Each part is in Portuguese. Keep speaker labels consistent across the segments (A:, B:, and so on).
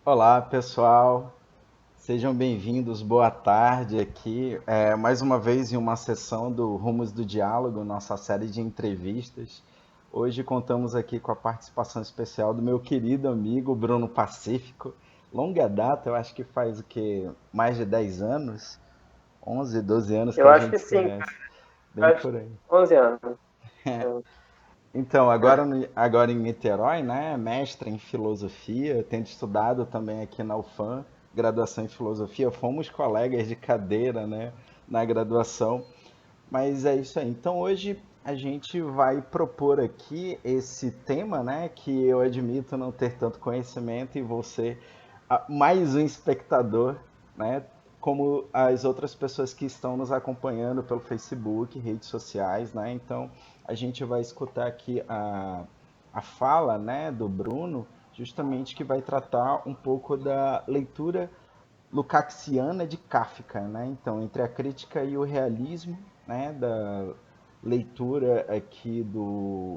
A: Olá, pessoal. Sejam bem-vindos. Boa tarde aqui. Mais uma vez em uma sessão do Rumos do Diálogo, nossa série de entrevistas. Hoje contamos aqui com a participação especial do meu querido amigo Bruno Pacífico. Longa data, eu acho que faz o quê? Mais de 10 anos? 11, 12 anos que
B: Eu
A: a
B: acho
A: gente
B: que
A: se
B: sim,
A: conhece. Bem
B: faz
A: por aí.
B: 11 anos.
A: Então, agora em Niterói, né? Mestre em filosofia, tendo estudado também aqui na UFAM, graduação em filosofia, fomos colegas de cadeira, né? Na graduação. Mas é isso aí. Então, hoje a gente vai propor aqui esse tema, né? Que eu admito não ter tanto conhecimento e vou ser mais um espectador, né? Como as outras pessoas que estão nos acompanhando pelo Facebook, redes sociais, né? Então a gente vai escutar aqui a fala, né, do Bruno, justamente que vai tratar um pouco da leitura lukácsiana de Kafka, né? Então, entre a crítica e o realismo, né, da leitura aqui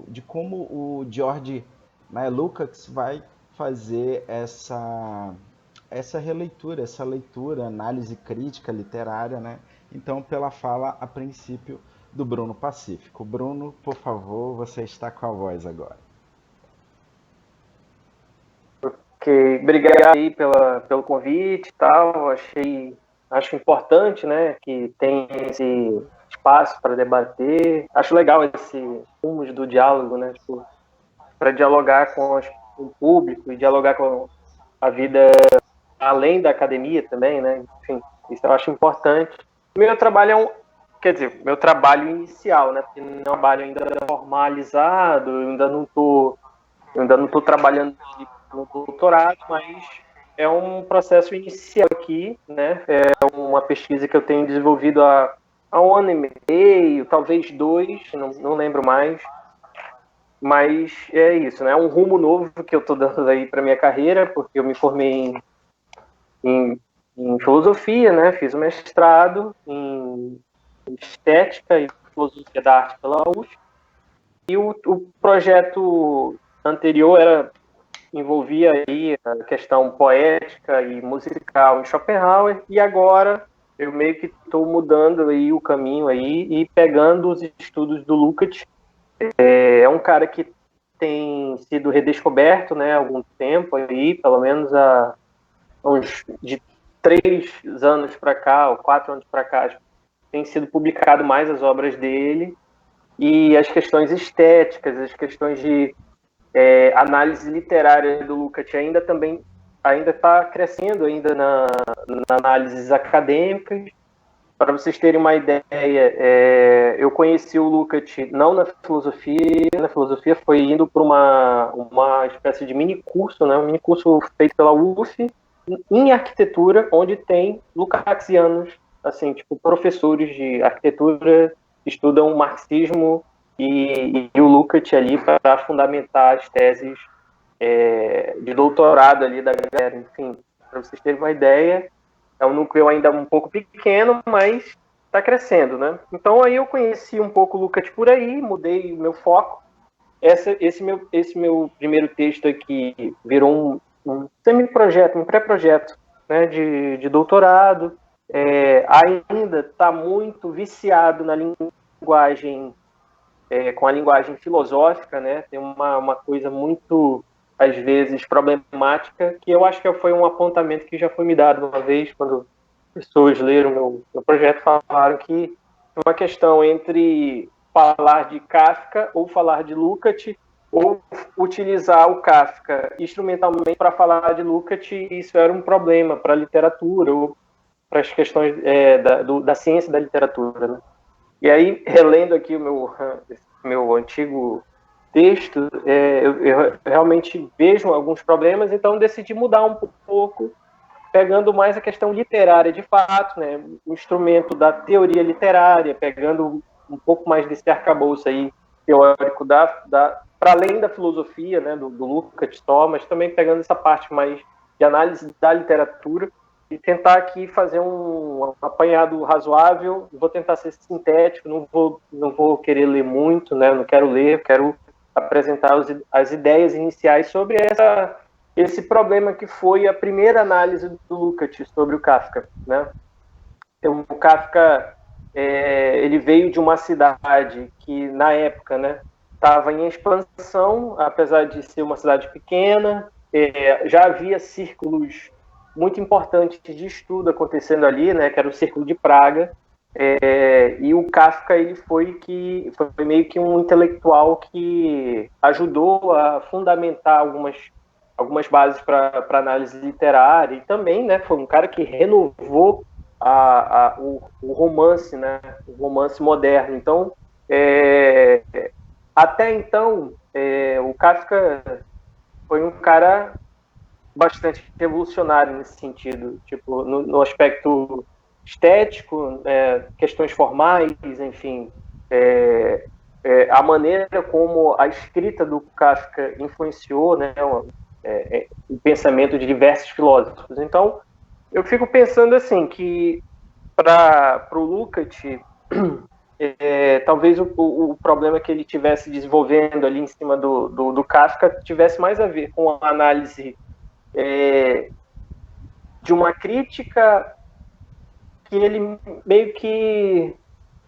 A: de como o George, né, Lukács vai fazer essa releitura, essa leitura, análise crítica literária, né? Então, pela fala a princípio do Bruno Pacífico. Bruno, por favor, você está com a voz agora.
B: Obrigado aí pelo convite e tal. Acho importante, né, que tem esse espaço para debater. Acho legal esse rumos do diálogo, né, tipo, para dialogar com o público e dialogar com a vida além da academia também, né? Enfim, isso eu acho importante. Meu trabalho quer dizer, meu trabalho inicial, né? Porque não é um trabalho ainda formalizado, eu ainda não estou trabalhando no doutorado, mas é um processo inicial aqui, né? É uma pesquisa que eu tenho desenvolvido há um ano e meio, talvez dois, não lembro mais. Mas é isso, né? É um rumo novo que eu estou dando aí para minha carreira, porque eu me formei em, em filosofia, né? Fiz o mestrado em estética e filosofia da arte pela UF. E o projeto anterior envolvia aí a questão poética e musical em Schopenhauer, e agora eu meio que estou mudando aí o caminho aí e pegando os estudos do Lukács. É um cara que tem sido redescoberto, né, há algum tempo aí, pelo menos há uns de 3 anos para cá, ou 4 anos para cá, tem sido publicado mais as obras dele, e as questões estéticas, as questões de análise literária do Lukács ainda está crescendo ainda na análises acadêmicas. Para vocês terem uma ideia, eu conheci o Lukács não na filosofia foi indo para uma espécie de mini curso, né, um mini curso feito pela UF em arquitetura, onde tem lukácsianos, assim, tipo professores de arquitetura estudam o marxismo e o Lukács ali para fundamentar as teses de doutorado ali da galera. Enfim, para vocês terem uma ideia, é um núcleo ainda um pouco pequeno, mas está crescendo, né? Então aí eu conheci um pouco o Lukács por aí, mudei o meu foco. Esse meu primeiro texto aqui virou um semi-projeto, um pré-projeto, né, de doutorado. Ainda está muito viciado na linguagem, com a linguagem filosófica, né? Tem uma coisa muito, às vezes, problemática, que eu acho que foi um apontamento que já foi me dado uma vez, quando pessoas leram meu projeto, falaram que é uma questão entre falar de Kafka ou falar de Lukács, ou utilizar o Kafka instrumentalmente para falar de Lukács, e isso era um problema para a literatura, ou para as questões da ciência da literatura, né? E aí, relendo aqui meu antigo texto, eu realmente vejo alguns problemas, então decidi mudar um pouco, pegando mais a questão literária de fato, né, o instrumento da teoria literária, pegando um pouco mais desse arcabouço aí teórico para além da filosofia, né, do Lukács, mas também pegando essa parte mais de análise da literatura e tentar aqui fazer um apanhado razoável. Vou tentar ser sintético, não vou querer ler muito, né, não quero ler, quero apresentar as ideias iniciais sobre esse problema que foi a primeira análise do Lukács sobre o Kafka, né? Então, o Kafka ele veio de uma cidade que, na época, né, estava em expansão, apesar de ser uma cidade pequena, já havia círculos muito importantes de estudo acontecendo ali, né, que era o Círculo de Praga, e o Kafka ele foi meio que um intelectual que ajudou a fundamentar algumas bases para análise literária, e também, né, foi um cara que renovou o romance, né, o romance moderno. Então, até então, o Kafka foi um cara bastante revolucionário nesse sentido, tipo, no aspecto estético, questões formais, enfim, a maneira como a escrita do Kafka influenciou, né, o pensamento de diversos filósofos. Então, eu fico pensando assim que para o Lukács, talvez o problema que ele tivesse desenvolvendo ali em cima do Kafka tivesse mais a ver com a análise de uma crítica que ele meio que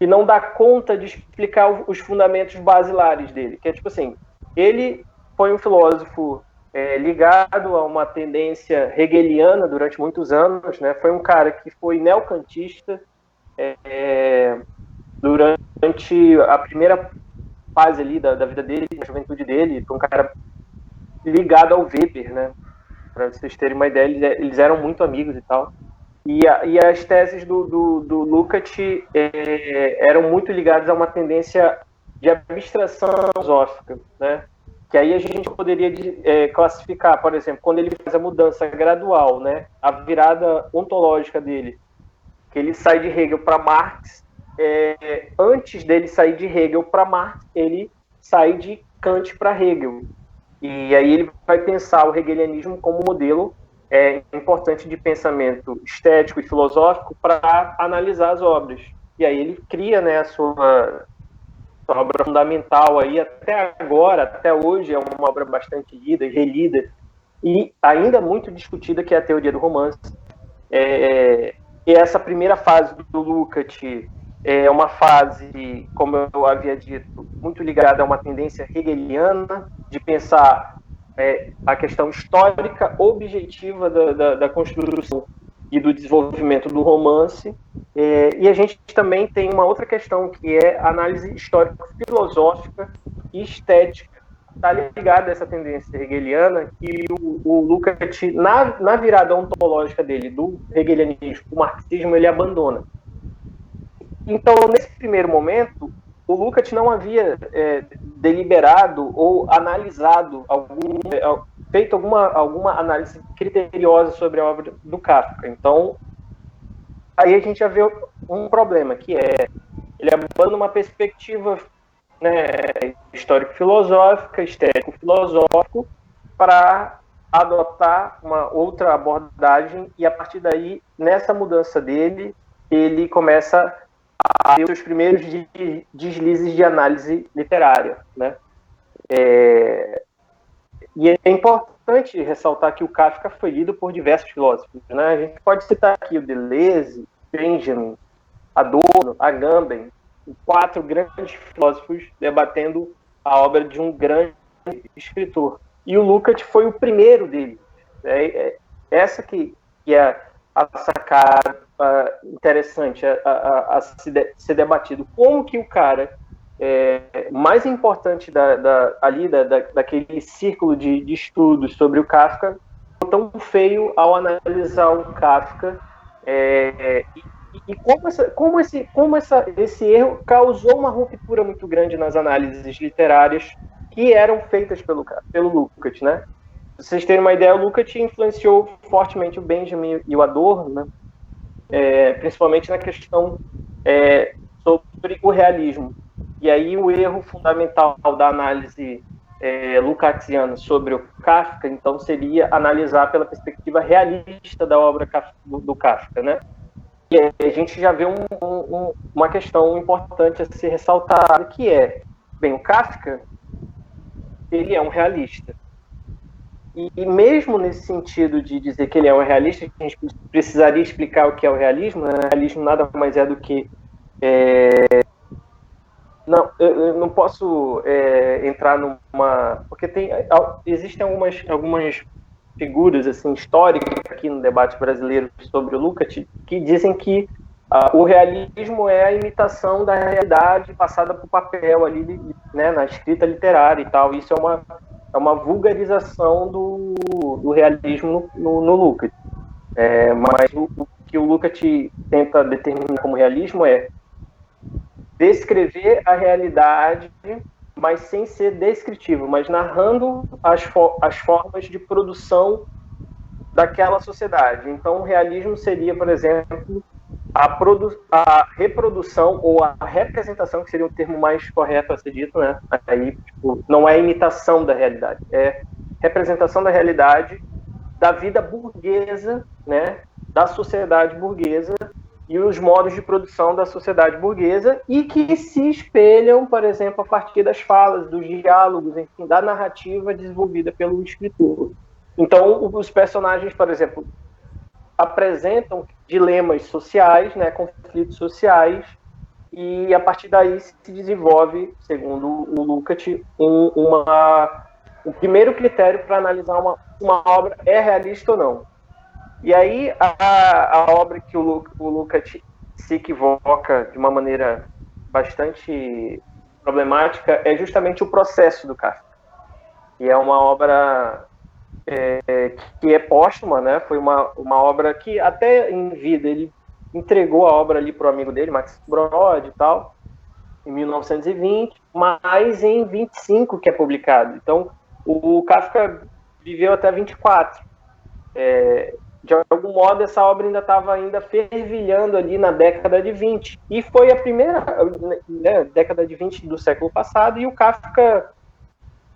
B: não dá conta de explicar os fundamentos basilares dele, que é tipo assim, ele foi um filósofo ligado a uma tendência hegeliana durante muitos anos, né? Foi um cara que foi neocantista durante a primeira fase ali da vida dele, da juventude dele, foi um cara ligado ao Weber, né? Para vocês terem uma ideia, eles eram muito amigos e tal. E as teses do Lukács eram muito ligadas a uma tendência de abstração filosófica, né? Que aí a gente poderia classificar, por exemplo, quando ele faz a mudança gradual, né? A virada ontológica dele, que ele sai de Hegel para Marx. Antes dele sair de Hegel para Marx, ele sai de Kant para Hegel. E aí ele vai pensar o hegelianismo como modelo importante de pensamento estético e filosófico para analisar as obras. E aí ele cria, né, a sua obra fundamental aí, até agora, até hoje, é uma obra bastante lida e relida, e ainda muito discutida, que é a teoria do romance. E essa primeira fase do Lukács é uma fase, como eu havia dito, muito ligada a uma tendência hegeliana de pensar a questão histórica objetiva da construção e do desenvolvimento do romance. E a gente também tem uma outra questão, que é a análise histórico-filosófica e estética. Está ligada a essa tendência hegeliana, que o Lukács, na virada ontológica dele, do hegelianismo para o marxismo, ele abandona. Então, nesse primeiro momento, o Lukács não havia deliberado ou analisado, feito alguma análise criteriosa sobre a obra do Kafka. Então, aí a gente já vê um problema, que ele abandona uma perspectiva, né, histórico-filosófica, estético-filosófico, para adotar uma outra abordagem, e a partir daí, nessa mudança dele, ele começa a ter os primeiros deslizes de análise literária, né? E é importante ressaltar que o Kafka foi lido por diversos filósofos, né? A gente pode citar aqui o Deleuze, Benjamin, Adorno, Agamben, 4 grandes filósofos debatendo a obra de um grande escritor. E o Lukács foi o primeiro deles. Essa que é a sacada interessante a ser debatido. Como que o cara mais importante daquele círculo de estudos sobre o Kafka ficou tão feio ao analisar o Kafka, e como esse erro causou uma ruptura muito grande nas análises literárias que eram feitas pelo Lukács, né? Pra vocês terem uma ideia, o Lukács influenciou fortemente o Benjamin e o Adorno, né? Principalmente na questão sobre o realismo. E aí o erro fundamental da análise lukácsiana sobre o Kafka, então, seria analisar pela perspectiva realista da obra do Kafka, né? E aí a gente já vê uma questão importante a ser ressaltada, que bem, o Kafka, ele é um realista. E mesmo nesse sentido de dizer que ele é um realista, a gente precisaria explicar o que é o realismo, né? O realismo nada mais é do que... Não, eu não posso entrar numa... Porque existem algumas figuras assim, históricas aqui no debate brasileiro sobre o Lukács que dizem que o realismo é a imitação da realidade passada por papel ali, né, na escrita literária e tal. Isso é uma vulgarização do realismo no Lukács. Mas o que o Lukács tenta determinar como realismo é descrever a realidade, mas sem ser descritivo, mas narrando as formas de produção daquela sociedade. Então, o realismo seria, por exemplo, a reprodução ou a representação, que seria o termo mais correto a ser dito, né? Aí, tipo, não é imitação da realidade, é representação da realidade da vida burguesa, né? Da sociedade burguesa e os modos de produção da sociedade burguesa e que se espelham, por exemplo, a partir das falas, dos diálogos, enfim, da narrativa desenvolvida pelo escritor. Então, os personagens, por exemplo, apresentam dilemas sociais, né, conflitos sociais, e a partir daí se desenvolve, segundo o Lukács, um primeiro critério para analisar uma obra é realista ou não. E aí a obra que o Lukács se equivoca de uma maneira bastante problemática é justamente o Processo do Kafka, que é uma obra que é póstuma, né? Foi uma obra que até em vida ele entregou a obra ali para o amigo dele, Max Brod e tal, em 1920, mas em 25 que é publicado. Então, o Kafka viveu até 24. De algum modo, essa obra ainda estava fervilhando ali na década de 20. E foi a primeira, né, década de 20 do século passado, e o Kafka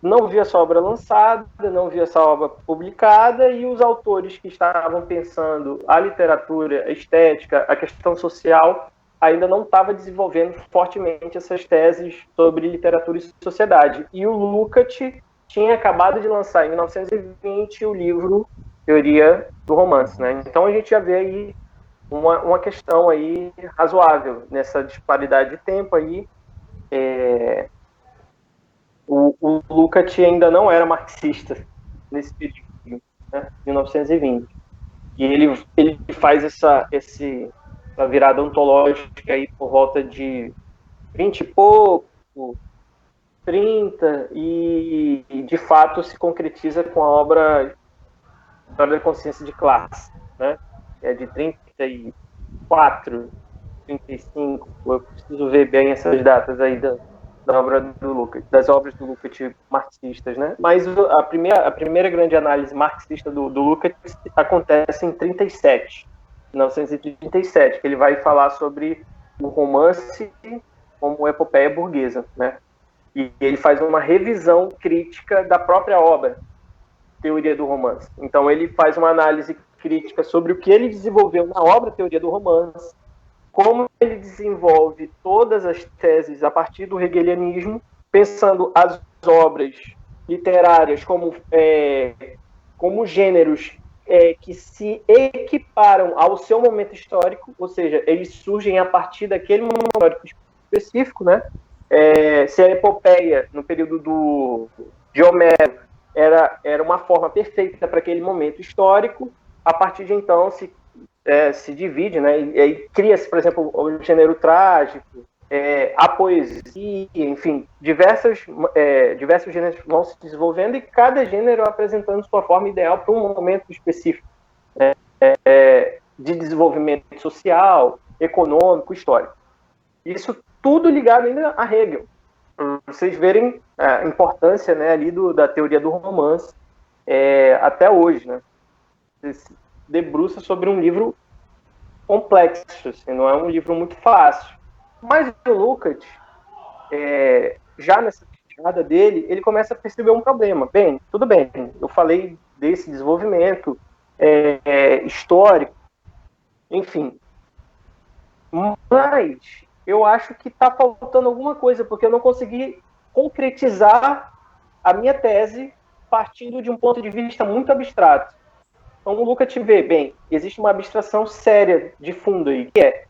B: não via essa obra lançada, não via essa obra publicada, e os autores que estavam pensando a literatura, a estética, a questão social, ainda não estavam desenvolvendo fortemente essas teses sobre literatura e sociedade. E o Lukács tinha acabado de lançar, em 1920, o livro Teoria do Romance, né? Então a gente já vê aí uma questão aí razoável nessa disparidade de tempo aí. O Lukács ainda não era marxista nesse período, né, 1920. E ele faz essa virada ontológica aí por volta de 20 e pouco, 30, e de fato se concretiza com a obra História da Consciência de Classe, né? É de 34, 35, eu preciso ver bem essas datas aí da obra do Lukács, das obras do Lukács marxistas, né? Mas a primeira grande análise marxista do Lukács acontece em 1937, que ele vai falar sobre o romance como epopeia burguesa, né? E ele faz uma revisão crítica da própria obra, Teoria do Romance. Então ele faz uma análise crítica sobre o que ele desenvolveu na obra Teoria do Romance, como ele desenvolve todas as teses a partir do hegelianismo, pensando as obras literárias como gêneros que se equiparam ao seu momento histórico, ou seja, eles surgem a partir daquele momento histórico específico, né? Se a epopeia, no período de Homero, era uma forma perfeita para aquele momento histórico, a partir de então se divide, né? E aí cria-se, por exemplo, o gênero trágico, a poesia, enfim, diversos gêneros vão se desenvolvendo e cada gênero apresentando sua forma ideal para um momento específico, né? De desenvolvimento social, econômico, histórico. Isso tudo ligado ainda a Hegel. Para vocês verem a importância, né, ali da teoria do romance até hoje, né? Se debruça sobre um livro complexo, assim, não é um livro muito fácil. Mas o Lukács, já nessa tirada dele, ele começa a perceber um problema. Bem, tudo bem, eu falei desse desenvolvimento histórico, enfim, mas eu acho que está faltando alguma coisa, porque eu não consegui concretizar a minha tese partindo de um ponto de vista muito abstrato. Então, o Lukács vê, bem, existe uma abstração séria de fundo aí, que é,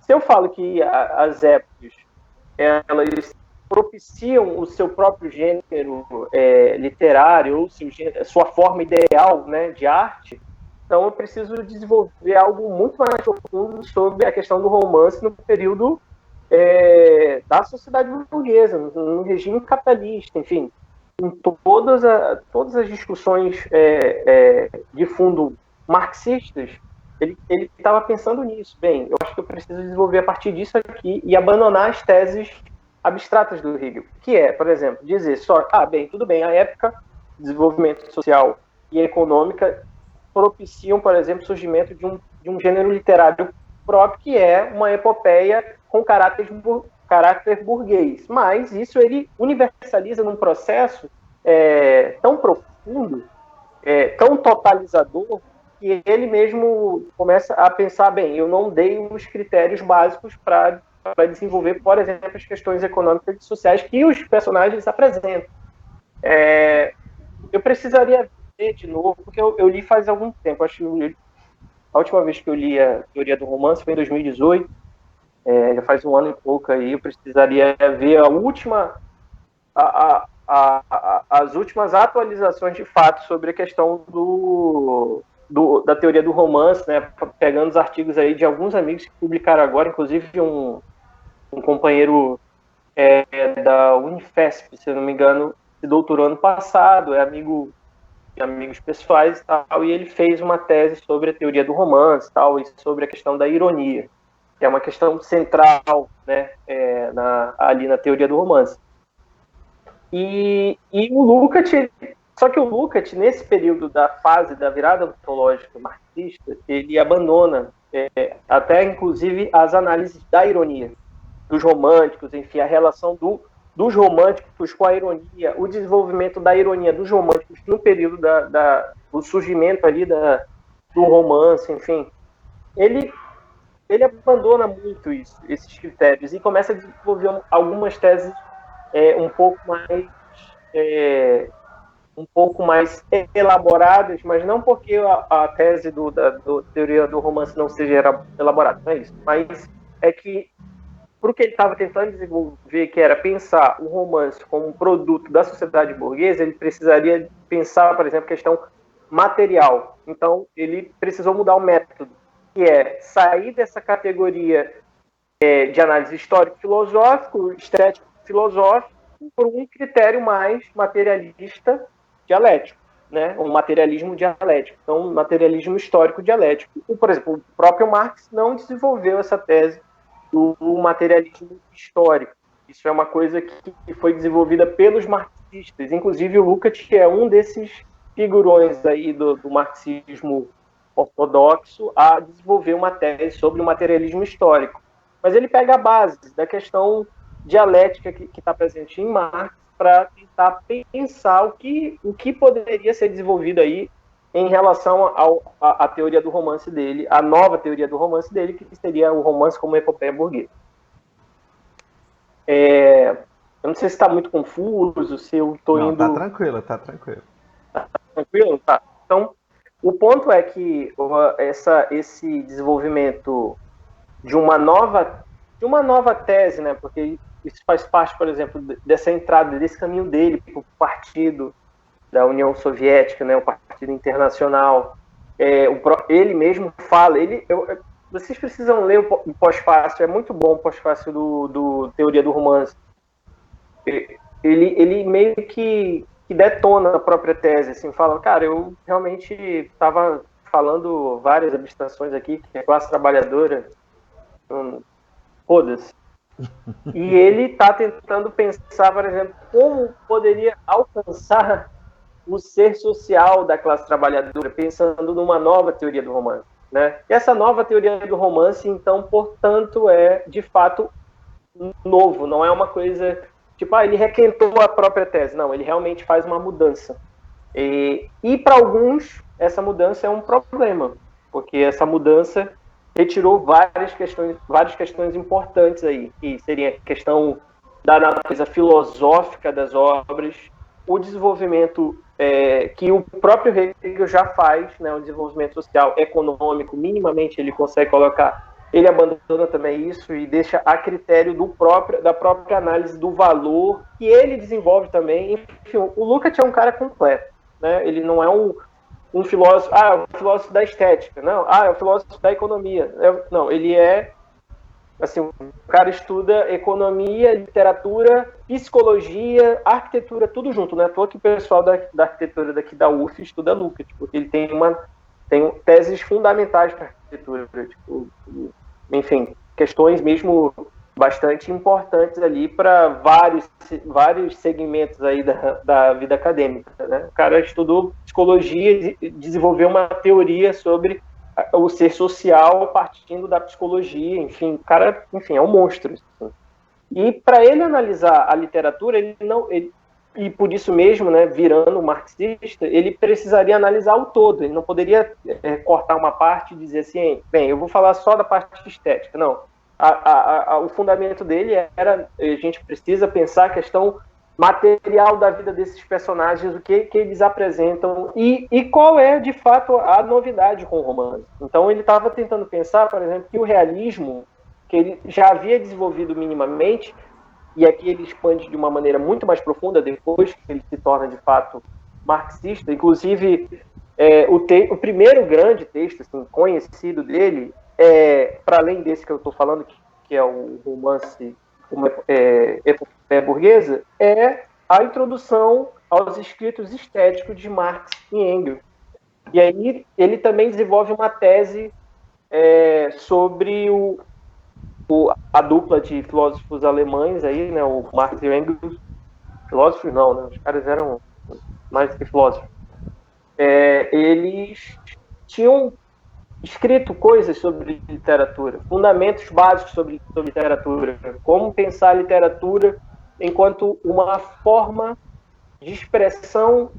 B: se eu falo que as épocas, elas propiciam o seu próprio gênero literário, ou sua forma ideal, né, de arte, então eu preciso desenvolver algo muito mais profundo sobre a questão do romance no período da sociedade burguesa, no regime capitalista, enfim, em todas as discussões de fundo marxistas, ele estava pensando nisso. Bem, eu acho que eu preciso desenvolver a partir disso aqui e abandonar as teses abstratas do Hegel, que é, por exemplo, dizer só, tudo bem, a época, desenvolvimento social e econômica propiciam, por exemplo, o surgimento de um gênero literário próprio, que é uma epopeia com caráter burguês. Mas isso ele universaliza num processo tão profundo, tão totalizador, que ele mesmo começa a pensar, bem, eu não dei os critérios básicos para desenvolver, por exemplo, as questões econômicas e sociais que os personagens apresentam. Eu precisaria ver de novo, porque eu li faz algum tempo. Acho que a última vez que eu li a Teoria do Romance foi em 2018, já faz um ano e pouco aí. Eu precisaria ver as últimas atualizações de fato sobre a questão da teoria do romance, né? Pegando os artigos aí de alguns amigos que publicaram agora, inclusive um companheiro da Unifesp, se eu não me engano, se doutorou ano passado, é amigo de amigos pessoais e tal, e ele fez uma tese sobre a teoria do romance e tal, e sobre a questão da ironia, que é uma questão central, né, ali na teoria do romance. E o Lukács, só que o Lukács, nesse período da fase da virada ontológica marxista, ele abandona até, inclusive, as análises da ironia, dos românticos, enfim, a relação dos românticos com a ironia, o desenvolvimento da ironia dos românticos no período do surgimento ali do romance, enfim. Ele abandona muito esses critérios, e começa a desenvolver algumas teses um pouco mais elaboradas, mas não porque a tese da teoria do romance não seja elaborada, não é isso, mas é que para o que ele estava tentando desenvolver, que era pensar o romance como um produto da sociedade burguesa, ele precisaria pensar, por exemplo, a questão material. Então, ele precisou mudar o método, que é sair dessa categoria de análise histórico-filosófico, estético-filosófico, por um critério mais materialista dialético, né? Um materialismo dialético. Então, um materialismo histórico dialético. Por exemplo, o próprio Marx não desenvolveu essa tese do materialismo histórico. Isso é uma coisa que foi desenvolvida pelos marxistas. Inclusive, o Lukács é um desses figurões aí do marxismo ortodoxo a desenvolver uma tese sobre o materialismo histórico. Mas ele pega a base da questão dialética que está presente em Marx para tentar pensar o que poderia ser desenvolvido aí em relação à teoria do romance dele, a nova teoria do romance dele, que seria o romance como epopeia burguesa. Eu não sei se está muito confuso, se eu estou indo...
A: Não, tá tranquilo. Tá
B: tranquilo? Tá. Então, o ponto é que esse desenvolvimento de uma nova tese, né, porque isso faz parte, por exemplo, dessa entrada, desse caminho dele para o partido da União Soviética, né, o Partido Internacional. Ele mesmo fala, vocês precisam ler o pós-fácil, é muito bom o pós-fácil do Teoria do Romance. Ele meio que detona a própria tese, assim, fala, cara, eu realmente estava falando várias abstrações aqui, que é classe trabalhadora, foda-se. E ele está tentando pensar, por exemplo, como poderia alcançar o ser social da classe trabalhadora, pensando numa nova teoria do romance, né? E essa nova teoria do romance, então, portanto, é, de fato, novo, não é uma coisa, tipo, ele requentou a própria tese, não, ele realmente faz uma mudança. E para alguns, essa mudança é um problema, porque essa mudança retirou várias questões importantes aí, que seria a questão da natureza filosófica das obras, o desenvolvimento que o próprio Hegel já faz, né, o desenvolvimento social, econômico, minimamente ele consegue colocar, ele abandona também isso e deixa a critério da própria análise do valor, que ele desenvolve também. Enfim, o Lukács é um cara completo, né? Ele não é um filósofo, o filósofo da estética, não, é o filósofo da economia. Não, ele é, assim, o cara estuda economia, literatura, psicologia, arquitetura, tudo junto, né? À toa que o pessoal da arquitetura daqui da UF estuda Lukács, porque ele tem teses fundamentais para arquitetura, tipo, enfim, questões mesmo bastante importantes ali para vários segmentos aí da vida acadêmica, né? O cara estudou psicologia e desenvolveu uma teoria sobre o ser social partindo da psicologia, enfim, o cara, enfim, é um monstro. Assim. E para ele analisar a literatura, e por isso mesmo, né, virando marxista, ele precisaria analisar o todo, ele não poderia cortar uma parte e dizer assim, bem, eu vou falar só da parte estética, não. O fundamento dele era, a gente precisa pensar a questão material da vida desses personagens, o que eles apresentam e qual é, de fato, a novidade com o romance. Então, ele estava tentando pensar, por exemplo, que o realismo, que ele já havia desenvolvido minimamente, e aqui ele expande de uma maneira muito mais profunda depois que ele se torna, de fato, marxista. Inclusive, o primeiro grande texto assim, conhecido dele, para além desse que eu estou falando, que é o romance Epopeia Burguesa, é a introdução aos escritos estéticos de Marx e Engels. E aí ele também desenvolve uma tese sobre a dupla de filósofos alemães, aí, né, o Marx e o Engels. Filósofos não, né, os caras eram mais do que filósofos. Eles tinham escrito coisas sobre literatura, fundamentos básicos sobre literatura, como pensar a literatura enquanto uma forma de expressão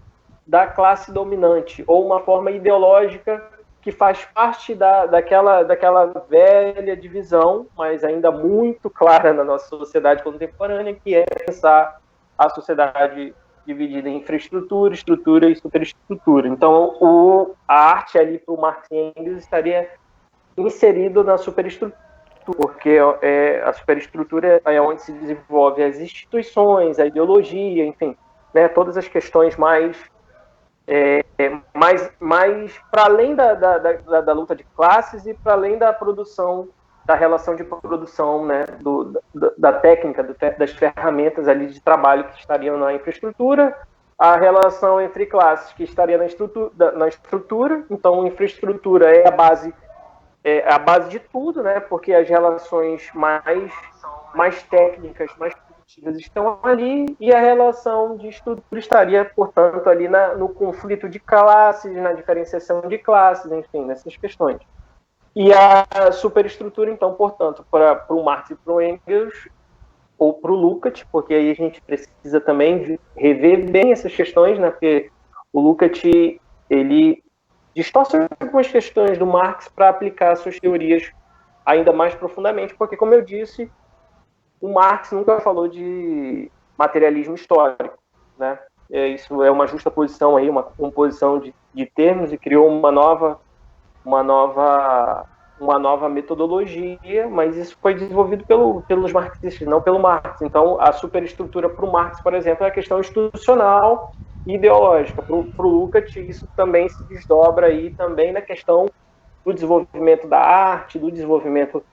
B: da classe dominante, ou uma forma ideológica que faz parte daquela velha divisão, mas ainda muito clara na nossa sociedade contemporânea, que é pensar a sociedade dividida em infraestrutura, estrutura e superestrutura. Então, a arte ali para o Marx e Engels estaria inserido na superestrutura, porque a superestrutura é onde se desenvolve as instituições, a ideologia, enfim, né, todas as questões mais para além da luta de classes e para além da produção, da relação de produção, né, da técnica, das ferramentas ali de trabalho que estariam na infraestrutura, a relação entre classes que estaria na estrutura. Então, a infraestrutura é a base de tudo, né, porque as relações mais técnicas, mais estão ali, e a relação de estrutura estaria, portanto, ali no conflito de classes, na diferenciação de classes, enfim, nessas questões. E a superestrutura, então, portanto, para o Marx e para o Engels, ou para o Lukács, porque aí a gente precisa também rever bem essas questões, né, porque o Lukács, ele distorce algumas questões do Marx para aplicar suas teorias ainda mais profundamente, porque, como eu disse, o Marx nunca falou de materialismo histórico, né? Isso é uma justa posição aí, uma composição de termos, e criou uma nova metodologia, mas isso foi desenvolvido pelos marxistas, não pelo Marx. Então, a superestrutura para o Marx, por exemplo, é a questão institucional e ideológica. Para o Lukács, isso também se desdobra aí também na questão do desenvolvimento da arte, do desenvolvimento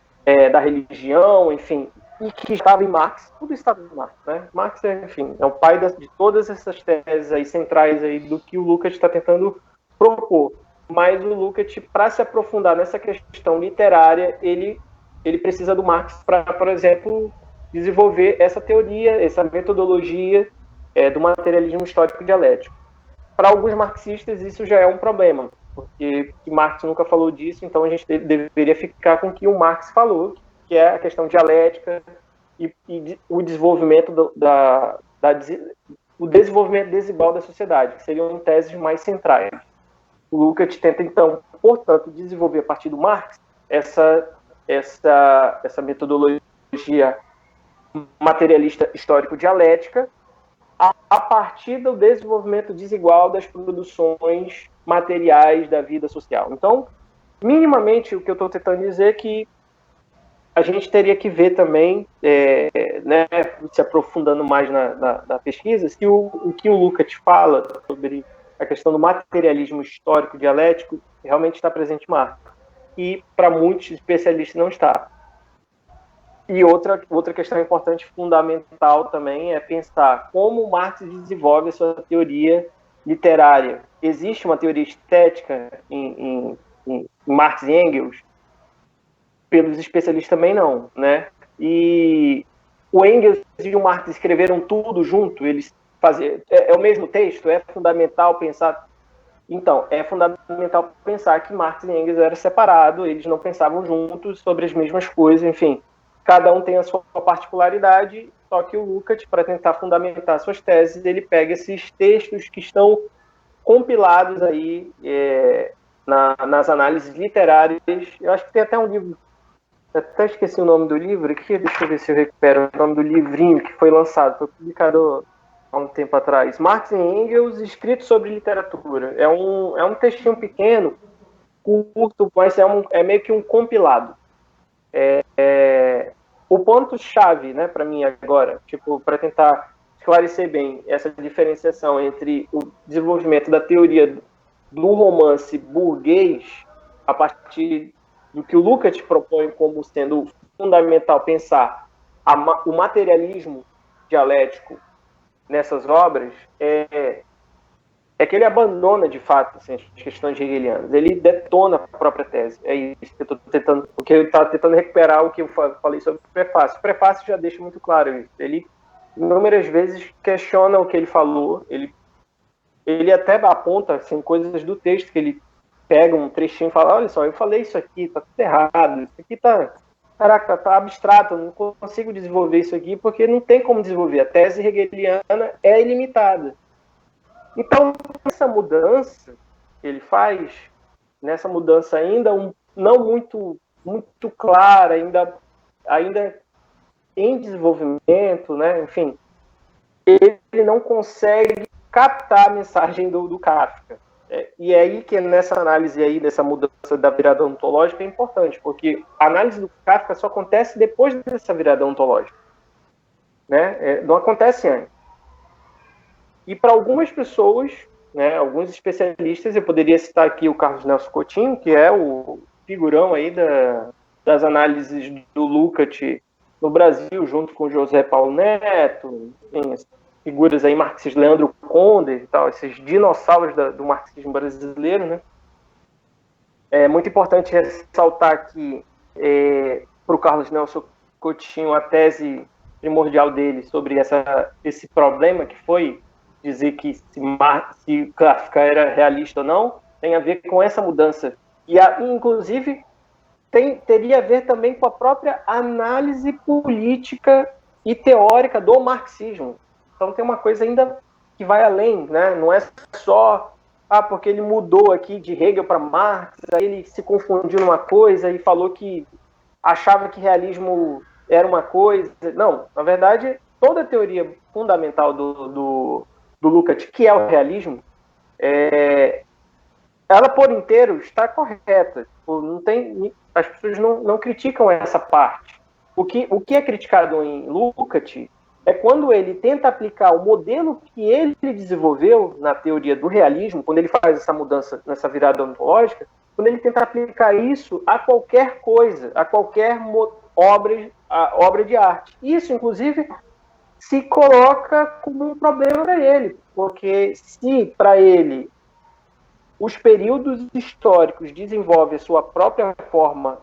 B: da religião, enfim, e que estava em Marx, tudo estava em Marx, né? Marx, enfim, é o pai de todas essas teses aí centrais aí do que o Lukács está tentando propor. Mas o Lukács, para se aprofundar nessa questão literária, ele precisa do Marx para, por exemplo, desenvolver essa teoria, essa metodologia do materialismo histórico dialético. Para alguns marxistas, isso já é um problema, porque Marx nunca falou disso, então a gente deveria ficar com o que o Marx falou, que é a questão dialética e o desenvolvimento o desenvolvimento desigual da sociedade, que seriam teses mais centrais. O Lukács tenta, então, portanto, desenvolver a partir do Marx essa metodologia materialista histórico-dialética, a partir do desenvolvimento desigual das produções materiais da vida social. Então, minimamente, o que eu estou tentando dizer é que a gente teria que ver também, né, se aprofundando mais na pesquisa, se o que o Lukács fala sobre a questão do materialismo histórico dialético realmente está presente em Marx. E para muitos especialistas não está. E outra questão importante, fundamental também, é pensar como Marx desenvolve a sua teoria literária. Existe uma teoria estética em Marx e Engels? Pelos especialistas também não, né? E o Engels e o Marx escreveram tudo junto, eles faziam, é o mesmo texto, é fundamental pensar. Então, é fundamental pensar que Marx e Engels eram separados, eles não pensavam juntos sobre as mesmas coisas, enfim. Cada um tem a sua particularidade, só que o Lukács, para tentar fundamentar suas teses, ele pega esses textos que estão compilados aí nas análises literárias. Eu acho que tem até um livro, até esqueci o nome do livro aqui, deixa eu ver se eu recupero o nome do livrinho que foi lançado, foi publicado há um tempo atrás. Marx e Engels, escrito sobre literatura. É um textinho pequeno, curto, mas é meio que um compilado. O ponto-chave, né, para mim agora, tipo, para tentar esclarecer bem essa diferenciação entre o desenvolvimento da teoria do romance burguês, a partir do que o Lukács propõe como sendo fundamental pensar o materialismo dialético nessas obras, é que ele abandona, de fato, assim, as questões hegelianas. Ele detona a própria tese. É isso que eu estou tentando... Porque eu estava tentando recuperar o que eu falei sobre o prefácio. O prefácio já deixa muito claro isso. Ele, inúmeras vezes, questiona o que ele falou. Ele até aponta assim, coisas do texto, que ele pega um trechinho e fala, olha só, eu falei isso aqui, tá tudo errado. Isso aqui tá... Caraca, tá abstrato, eu não consigo desenvolver isso aqui, porque não tem como desenvolver. A tese hegeliana é ilimitada. Então, essa mudança que ele faz, nessa mudança ainda não muito clara, ainda em desenvolvimento, né? Enfim, ele não consegue captar a mensagem do Kafka. E é aí que nessa análise aí, dessa mudança da virada ontológica é importante, porque a análise do Kafka só acontece depois dessa virada ontológica, né? Não acontece antes. E para algumas pessoas, né, alguns especialistas, eu poderia citar aqui o Carlos Nelson Coutinho, que é o figurão aí das análises do Lukács no Brasil, junto com José Paulo Neto, enfim, as figuras aí marxistas, Leandro Conde e tal, esses dinossauros do marxismo brasileiro, né? É muito importante ressaltar que para o Carlos Nelson Coutinho, a tese primordial dele sobre esse problema que foi dizer que se Kafka era realista ou não, tem a ver com essa mudança. E, inclusive, teria a ver também com a própria análise política e teórica do marxismo. Então tem uma coisa ainda que vai além, né? Não é só porque ele mudou aqui de Hegel para Marx, aí ele se confundiu numa coisa e falou que achava que realismo era uma coisa. Não, na verdade, toda a teoria fundamental do Lukács, que é o realismo, ela por inteiro está correta. Não tem, as pessoas não criticam essa parte. O que é criticado em Lukács é quando ele tenta aplicar o modelo que ele desenvolveu na teoria do realismo, quando ele faz essa mudança, nessa virada ontológica, quando ele tenta aplicar isso a qualquer coisa, a qualquer obra de arte. Isso, inclusive, se coloca como um problema para ele, porque se para ele os períodos históricos desenvolvem a sua própria forma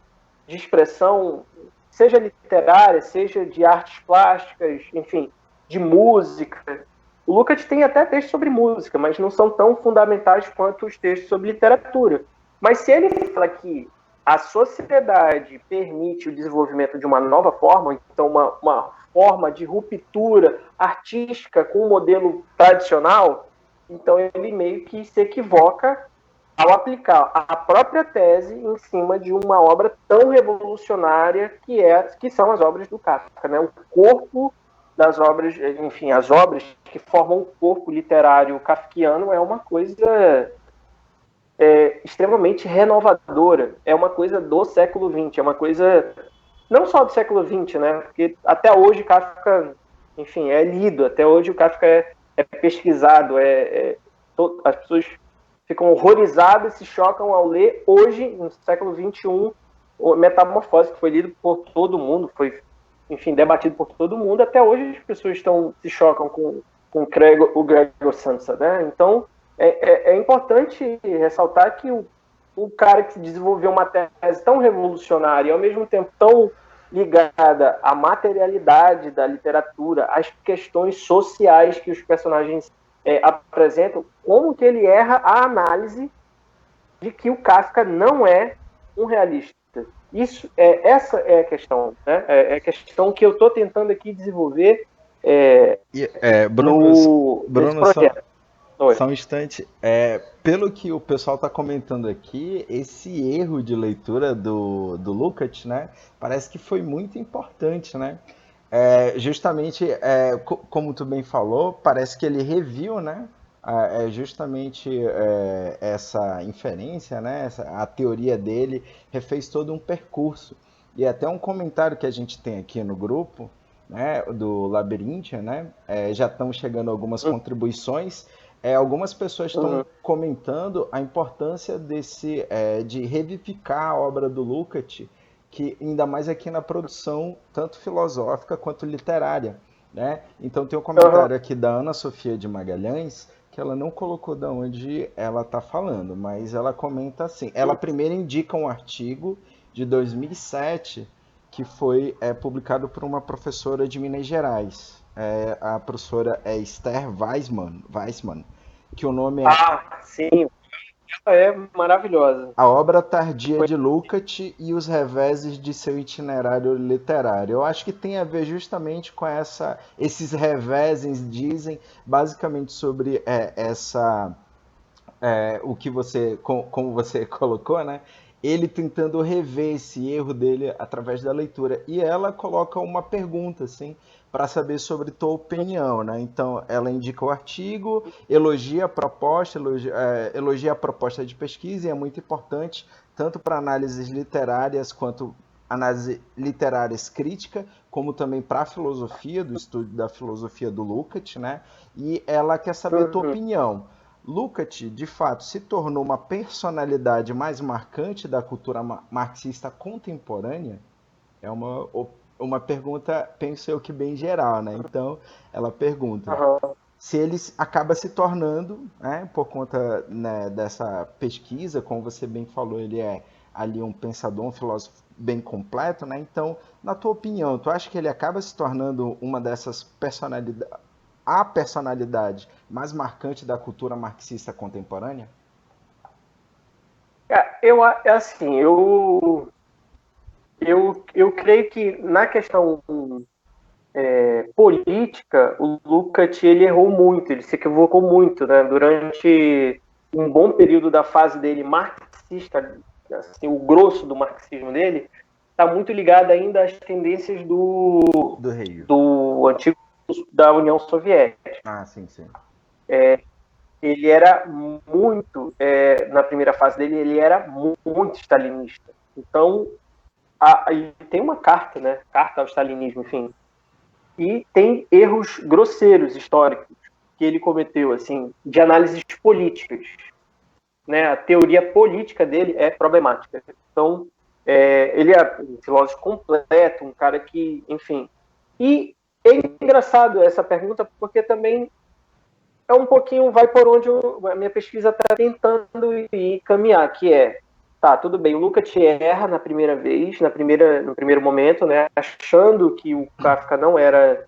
B: de expressão, seja literária, seja de artes plásticas, enfim, de música. O Lukács tem até textos sobre música, mas não são tão fundamentais quanto os textos sobre literatura. Mas se ele fala que a sociedade permite o desenvolvimento de uma nova forma, então uma forma de ruptura artística com o modelo tradicional, então ele meio que se equivoca ao aplicar a própria tese em cima de uma obra tão revolucionária que são as obras do Kafka, né? O corpo das obras, enfim, as obras que formam o corpo literário kafkiano é uma coisa extremamente renovadora, é uma coisa do século XX, é uma coisa não só do século XX, né? Porque até hoje Kafka, enfim, é lido, até hoje o Kafka é pesquisado, as pessoas ficam horrorizadas, se chocam ao ler hoje, no século XXI, o Metamorfose, que foi lido por todo mundo, foi, enfim, debatido por todo mundo, até hoje as pessoas se chocam com o Gregor Samsa, né? Então, é importante ressaltar que o cara que desenvolveu uma tese tão revolucionária e, ao mesmo tempo, tão ligada à materialidade da literatura, às questões sociais que os personagens apresentam, como que ele erra a análise de que o Kafka não é um realista. Essa é a questão, né? É a questão que eu estou tentando aqui desenvolver
A: Bruno,
B: nesse projeto.
A: Só um instante. Pelo que o pessoal está comentando aqui, esse erro de leitura do Lukács, né, parece que foi muito importante, né? Justamente, como tu bem falou, parece que ele reviu, né? Justamente essa inferência, né? A teoria dele refez todo um percurso. E até um comentário que a gente tem aqui no grupo, né, do Labirintia, né? Já estão chegando algumas contribuições. Algumas pessoas estão comentando a importância de revivificar a obra do Lukács, que ainda mais aqui na produção tanto filosófica quanto literária, né? Então tem um comentário aqui da Ana Sofia de Magalhães, que ela não colocou de onde ela está falando, mas ela comenta assim. Ela primeiro indica um artigo de 2007 que foi publicado por uma professora de Minas Gerais. A professora é Esther Weissmann, que o nome é...
B: sim, ela é maravilhosa.
A: A Obra Tardia de Lukács e os Reveses de seu Itinerário Literário. Eu acho que tem a ver justamente com esses reveses, dizem basicamente sobre o que você, como você colocou, né? Ele tentando rever esse erro dele através da leitura. E ela coloca uma pergunta, assim, para saber sobre tua opinião, né? Então, ela indica o artigo, elogia a proposta de pesquisa, e é muito importante, tanto para análises literárias quanto análise literárias crítica, como também para a filosofia, do estudo da filosofia do Lukács, né? E ela quer saber a tua opinião. Lukács, de fato, se tornou uma personalidade mais marcante da cultura marxista contemporânea? É uma pergunta, penso eu que bem geral, né? Então, ela pergunta se ele acaba se tornando, né, por conta, né, dessa pesquisa, como você bem falou, ele é ali um pensador, um filósofo bem completo, né? Então, na tua opinião, tu acha que ele acaba se tornando uma dessas personalidades, a personalidade mais marcante da cultura marxista contemporânea?
B: Eu creio que na questão política, o Lukács ele errou muito, ele se equivocou muito, né? Durante um bom período da fase dele marxista, assim, o grosso do marxismo dele está muito ligado ainda às tendências do antigo da União Soviética.
A: Sim, sim.
B: Ele era muito, na primeira fase dele, ele era muito stalinista. Então, tem uma carta, né? Carta ao stalinismo, enfim. E tem erros grosseiros históricos que ele cometeu, assim, de análises políticas. Né? A teoria política dele é problemática. Então, ele é um filósofo completo, um cara que, enfim... E é engraçado essa pergunta, porque também um pouquinho vai por onde a minha pesquisa está tentando ir caminhar, que tudo bem, o Lukács erra na primeira vez, no primeiro momento, né, achando que o Kafka não era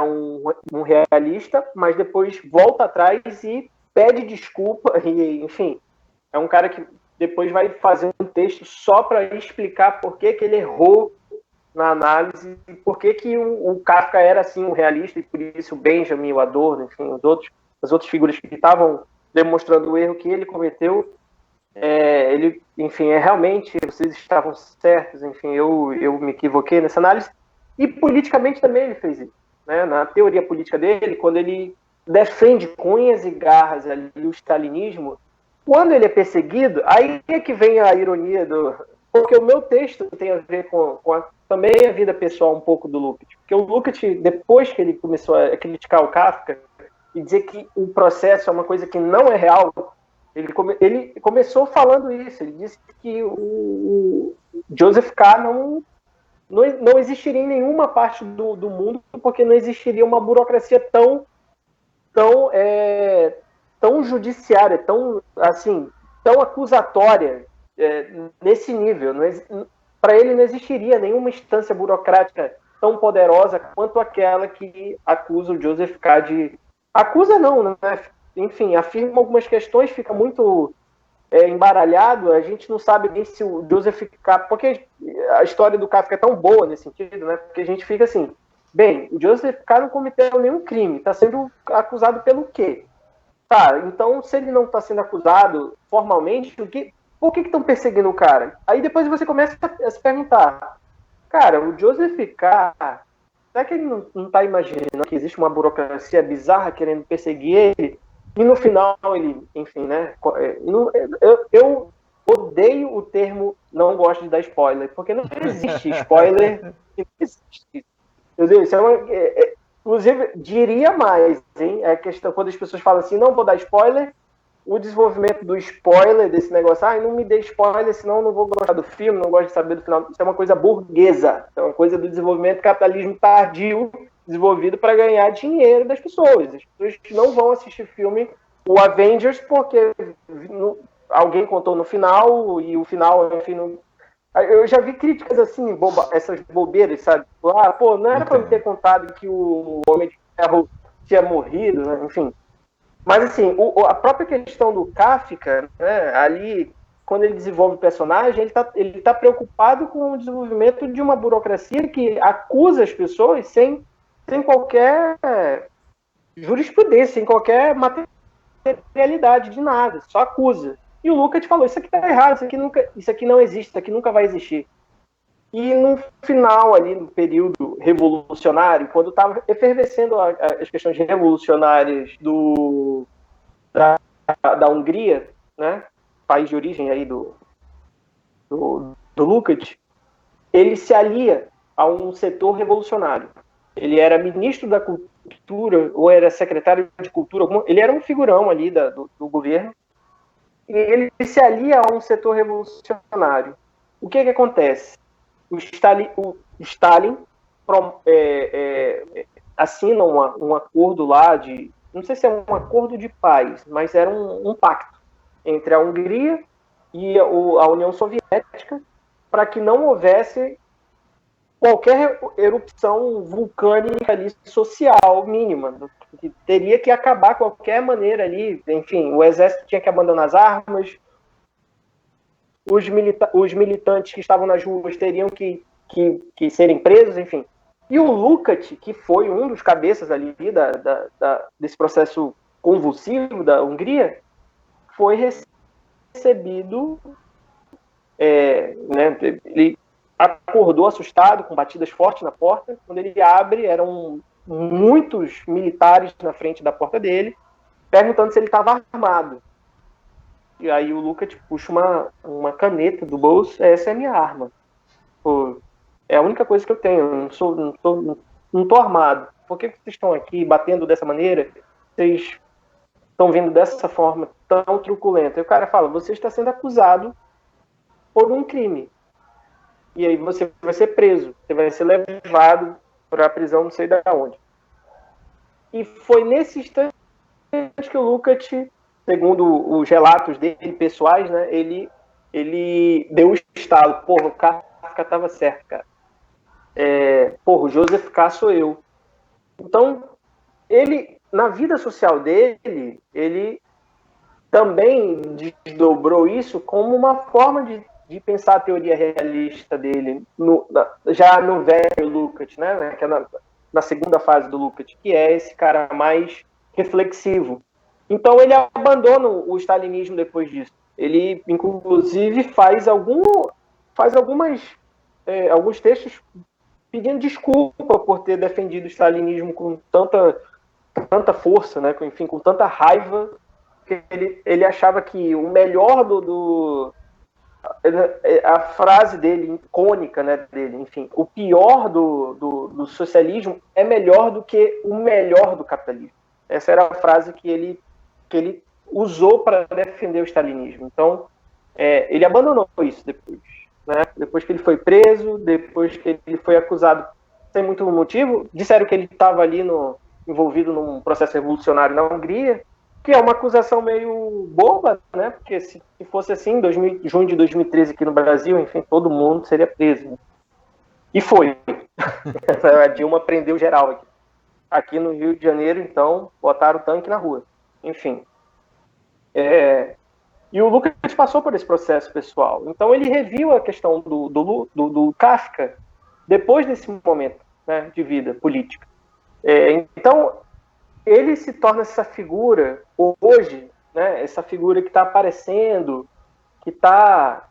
B: um realista, mas depois volta atrás e pede desculpa, e, enfim, é um cara que depois vai fazer um texto só para explicar por que ele errou na análise, por que o Kafka era assim um realista, e por isso o Benjamin, o Adorno, enfim, as outras figuras que estavam demonstrando o erro que ele cometeu, ele, enfim, realmente vocês estavam certos, enfim, eu me equivoquei nessa análise, e politicamente também ele fez isso. né, na teoria política dele, quando ele defende com unhas e garras ali o stalinismo, quando ele é perseguido, aí é que vem a ironia do... Porque o meu texto tem a ver com também a vida pessoal um pouco do Lukács. Porque o Lukács, depois que ele começou a criticar o Kafka e dizer que o processo é uma coisa que não é real, ele começou falando isso. Ele disse que o Joseph K. não existiria em nenhuma parte do mundo, porque não existiria uma burocracia tão judiciária, tão acusatória nesse nível. Para ele não existiria nenhuma instância burocrática tão poderosa quanto aquela que acusa o Joseph K. de... Acusa não, né? Enfim, afirma algumas questões, fica muito embaralhado, a gente não sabe nem se o Joseph K... Porque a história do Kafka é tão boa nesse sentido, né? Porque a gente fica assim, bem, o Joseph K. não cometeu nenhum crime, está sendo acusado pelo quê? Tá, então se ele não está sendo acusado formalmente, por que estão perseguindo o cara? Aí depois você começa a se perguntar, cara, o Joseph K., será que ele não está imaginando que existe uma burocracia bizarra querendo perseguir ele? E no final ele, enfim, né? Eu odeio o termo não gosto de dar spoiler, porque não existe spoiler. Não existe. Meu Deus, isso inclusive, diria mais, hein? É a questão, quando as pessoas falam assim, não vou dar spoiler, o desenvolvimento do spoiler, desse negócio, não me dê spoiler, senão eu não vou gostar do filme, não gosto de saber do final. Isso é uma coisa burguesa, é uma coisa do desenvolvimento do capitalismo tardio, desenvolvido para ganhar dinheiro das pessoas. As pessoas não vão assistir filme, o Avengers, porque alguém contou no final, e o final, enfim, não... Eu já vi críticas assim, essas bobeiras, sabe? Não era para eu ter contado que o Homem de Ferro tinha morrido, né? Enfim. Mas, assim, a própria questão do Kafka, né, ali, quando ele desenvolve o personagem, ele tá preocupado com o desenvolvimento de uma burocracia que acusa as pessoas sem qualquer jurisprudência, sem qualquer materialidade de nada, só acusa. E o Lukács falou, isso aqui tá errado, isso aqui não existe, isso aqui nunca vai existir. E no final ali, no período revolucionário, quando estava efervescendo as questões revolucionárias da Hungria, né, país de origem aí do Lukács, ele se alia a um setor revolucionário. Ele era ministro da Cultura, ou era secretário de Cultura, ele era um figurão ali do governo, e ele se alia a um setor revolucionário. O que acontece? O Stalin assina um acordo lá não sei se é um acordo de paz, mas era um pacto entre a Hungria e a União Soviética para que não houvesse qualquer erupção vulcânica ali, social mínima, que teria que acabar de qualquer maneira ali. Enfim, o exército tinha que abandonar as armas, os militantes que estavam nas ruas teriam que serem presos, enfim. E o Lukács, que foi um dos cabeças ali desse processo convulsivo da Hungria, foi recebido, né, ele acordou assustado, com batidas fortes na porta. Quando ele abre, eram muitos militares na frente da porta dele, perguntando se ele estava armado. E aí o Lukács puxa uma caneta do bolso, essa é a minha arma. Pô, é a única coisa que eu tenho, não tô armado. Por que vocês estão aqui batendo dessa maneira? Vocês estão vindo dessa forma tão truculenta? E o cara fala, você está sendo acusado por um crime. E aí você vai ser preso, você vai ser levado para a prisão não sei de onde. E foi nesse instante que o Lukács, segundo os relatos dele pessoais, né, ele deu um estalo. Porra, o Kafka estava certo, cara. O Joseph K. sou eu. Então, ele, na vida social dele, ele também desdobrou isso como uma forma de pensar a teoria realista dele, já no velho Lukács, né, que é na segunda fase do Lukács, que é esse cara mais reflexivo. Então ele abandona o stalinismo depois disso. Ele, inclusive, faz alguns textos pedindo desculpa por ter defendido o stalinismo com tanta força, né? Enfim, com tanta raiva, que ele achava que o melhor a frase dele, icônica, né, dele, enfim, o pior do socialismo é melhor do que o melhor do capitalismo. Essa era a frase que ele usou para defender o stalinismo. Então, ele abandonou isso depois. Né? Depois que ele foi preso, depois que ele foi acusado sem muito motivo, disseram que ele estava ali envolvido num processo revolucionário na Hungria, que é uma acusação meio boba, né? Porque se fosse assim, junho de 2013 aqui no Brasil, enfim, todo mundo seria preso. Né? E foi. A Dilma prendeu geral aqui. Aqui no Rio de Janeiro, então, botaram o tanque na rua. Enfim. E o Lucas passou por esse processo pessoal. Então, ele reviu a questão do Kafka depois desse momento, né, de vida política. Então, ele se torna essa figura, hoje, né, essa figura que está aparecendo, que está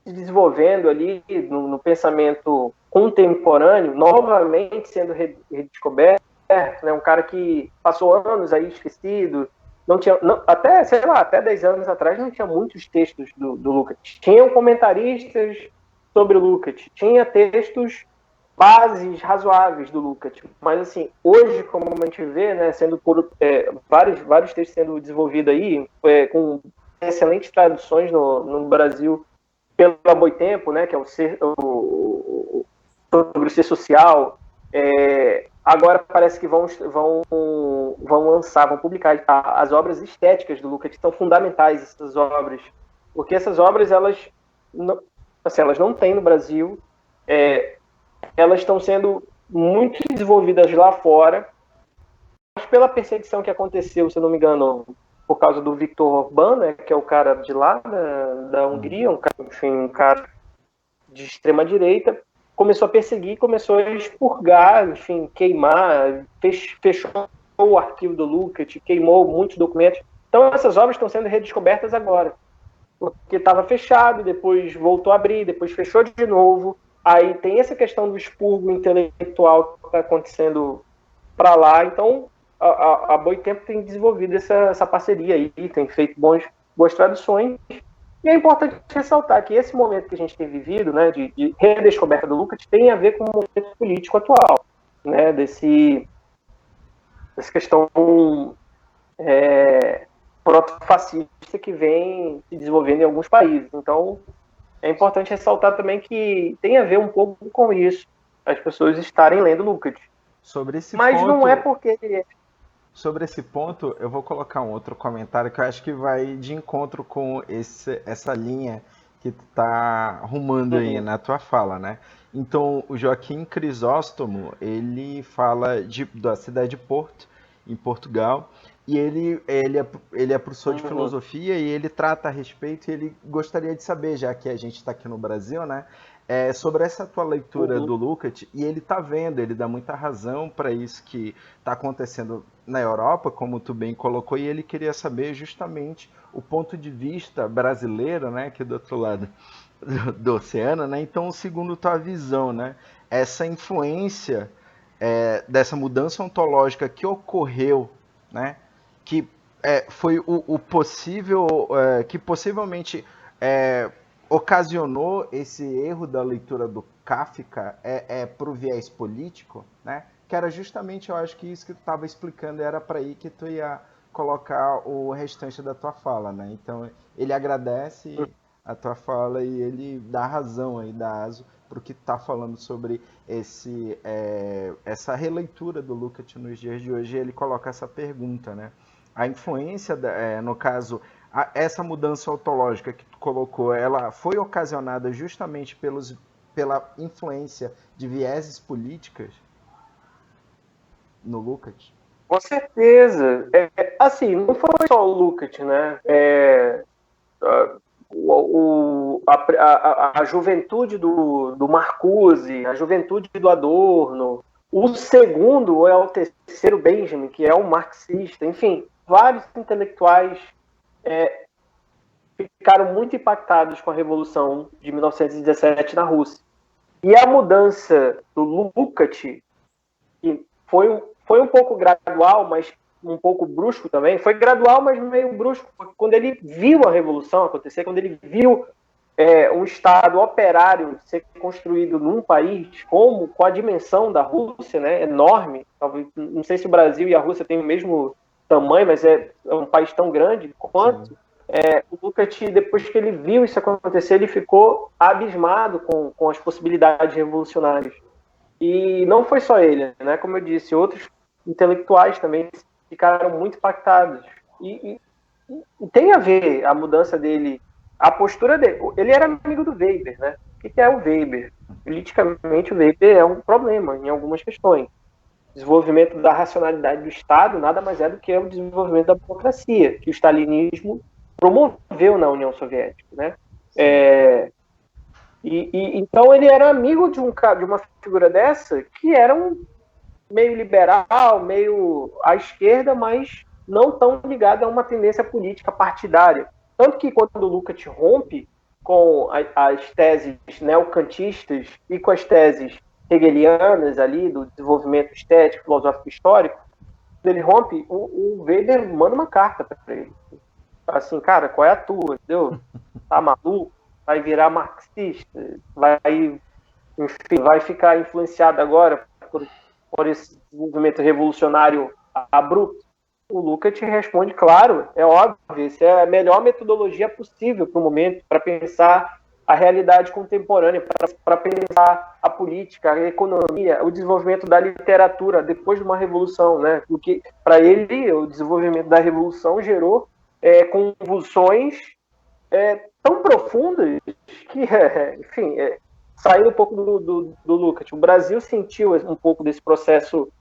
B: se desenvolvendo ali no pensamento contemporâneo, novamente sendo redescoberto, né, um cara que passou anos aí esquecido, até 10 anos atrás não tinha muitos textos do Lukács. Tinham comentaristas sobre o Lukács, tinha textos bases razoáveis do Lukács, mas assim, hoje, como a gente vê, né, sendo vários textos sendo desenvolvidos aí, com excelentes traduções no Brasil pela Boitempo, né, que é sobre o ser social. Agora parece que vão lançar, vão publicar as obras estéticas do Lukács, que são fundamentais essas obras, porque essas obras elas não têm no Brasil. Elas estão sendo muito desenvolvidas lá fora, mas pela perseguição que aconteceu, se eu não me engano, por causa do Viktor Orbán, né, que é o cara de lá, da Hungria, um cara de extrema-direita, começou a perseguir, começou a expurgar, enfim, queimar, fechou o arquivo do Lukács, queimou muitos documentos. Então essas obras estão sendo redescobertas agora, porque estava fechado, depois voltou a abrir, depois fechou de novo. Aí tem essa questão do expurgo intelectual que está acontecendo para lá. Então, a Boitempo tem desenvolvido essa parceria aí, tem feito boas traduções. E é importante ressaltar que esse momento que a gente tem vivido, né, de redescoberta do Lukács, tem a ver com o momento político atual, né, dessa questão proto-fascista que vem se desenvolvendo em alguns países. Então, é importante ressaltar também que tem a ver um pouco com isso, as pessoas estarem lendo Lukács. Mas não é porque...
A: Sobre esse ponto, eu vou colocar um outro comentário que eu acho que vai de encontro com essa linha que tu tá arrumando aí na tua fala, né? Então, o Joaquim Crisóstomo, ele fala da cidade de Porto, em Portugal, e ele é professor de filosofia e ele trata a respeito, e ele gostaria de saber, já que a gente está aqui no Brasil, né, sobre essa tua leitura do Lukács, e ele está vendo, ele dá muita razão para isso que está acontecendo na Europa, como tu bem colocou, e ele queria saber justamente o ponto de vista brasileiro, né, aqui do outro lado do oceano, né, então segundo tua visão, né, essa influência dessa mudança ontológica que ocorreu, né, que foi o possível, que possivelmente ocasionou esse erro da leitura do Kafka para o viés político, né? Que era justamente, eu acho que isso que tu estava explicando, era para aí que tu ia colocar o restante da tua fala, né? Então, ele agradece a tua fala e ele dá razão aí, dá aso para o que tu tá falando sobre essa releitura do Lukács nos dias de hoje, e ele coloca essa pergunta, né? A influência, no caso, essa mudança ontológica que tu colocou, ela foi ocasionada justamente pela influência de vieses políticas no Lukács?
B: Com certeza. Assim, não foi só o Lukács, né? A juventude do Marcuse, a juventude do Adorno, o segundo é o terceiro Benjamin, que é um marxista, enfim, vários intelectuais ficaram muito impactados com a Revolução de 1917 na Rússia. E a mudança do Lukács, que foi um pouco gradual, mas um pouco brusco também, foi gradual, mas meio brusco, porque quando ele viu a revolução acontecer, quando ele viu um Estado operário ser construído num país com a dimensão da Rússia, né, enorme, talvez, não sei se o Brasil e a Rússia têm o mesmo tamanho, mas é um país tão grande quanto, o Lukács, depois que ele viu isso acontecer, ele ficou abismado com as possibilidades revolucionárias. E não foi só ele, né? Como eu disse, outros intelectuais também ficaram muito impactados. E tem a ver a mudança dele, a postura dele. Ele era amigo do Weber, né? O que é o Weber? Politicamente, o Weber é um problema em algumas questões. Desenvolvimento da racionalidade do Estado nada mais é do que o desenvolvimento da democracia, que o stalinismo promoveu na União Soviética, né? Então ele era amigo de uma figura dessa que era meio liberal, meio à esquerda, mas não tão ligado a uma tendência política partidária. Tanto que quando o Lukács rompe com as teses neocantistas e com as teses hegelianas ali do desenvolvimento estético, filosófico histórico, quando ele rompe, o Weber manda uma carta para ele. Assim, cara, qual é a tua? Entendeu? Tá maluco? Vai virar marxista? Enfim, vai ficar influenciado agora por esse movimento revolucionário abrupto? O Lukács responde, claro, é óbvio, essa é a melhor metodologia possível para o momento, para pensar a realidade contemporânea, para pensar a política, a economia, o desenvolvimento da literatura depois de uma revolução, né? Porque para ele o desenvolvimento da revolução gerou convulsões tão profundas que, enfim, saindo um pouco do Lukács. O Brasil sentiu um pouco desse processo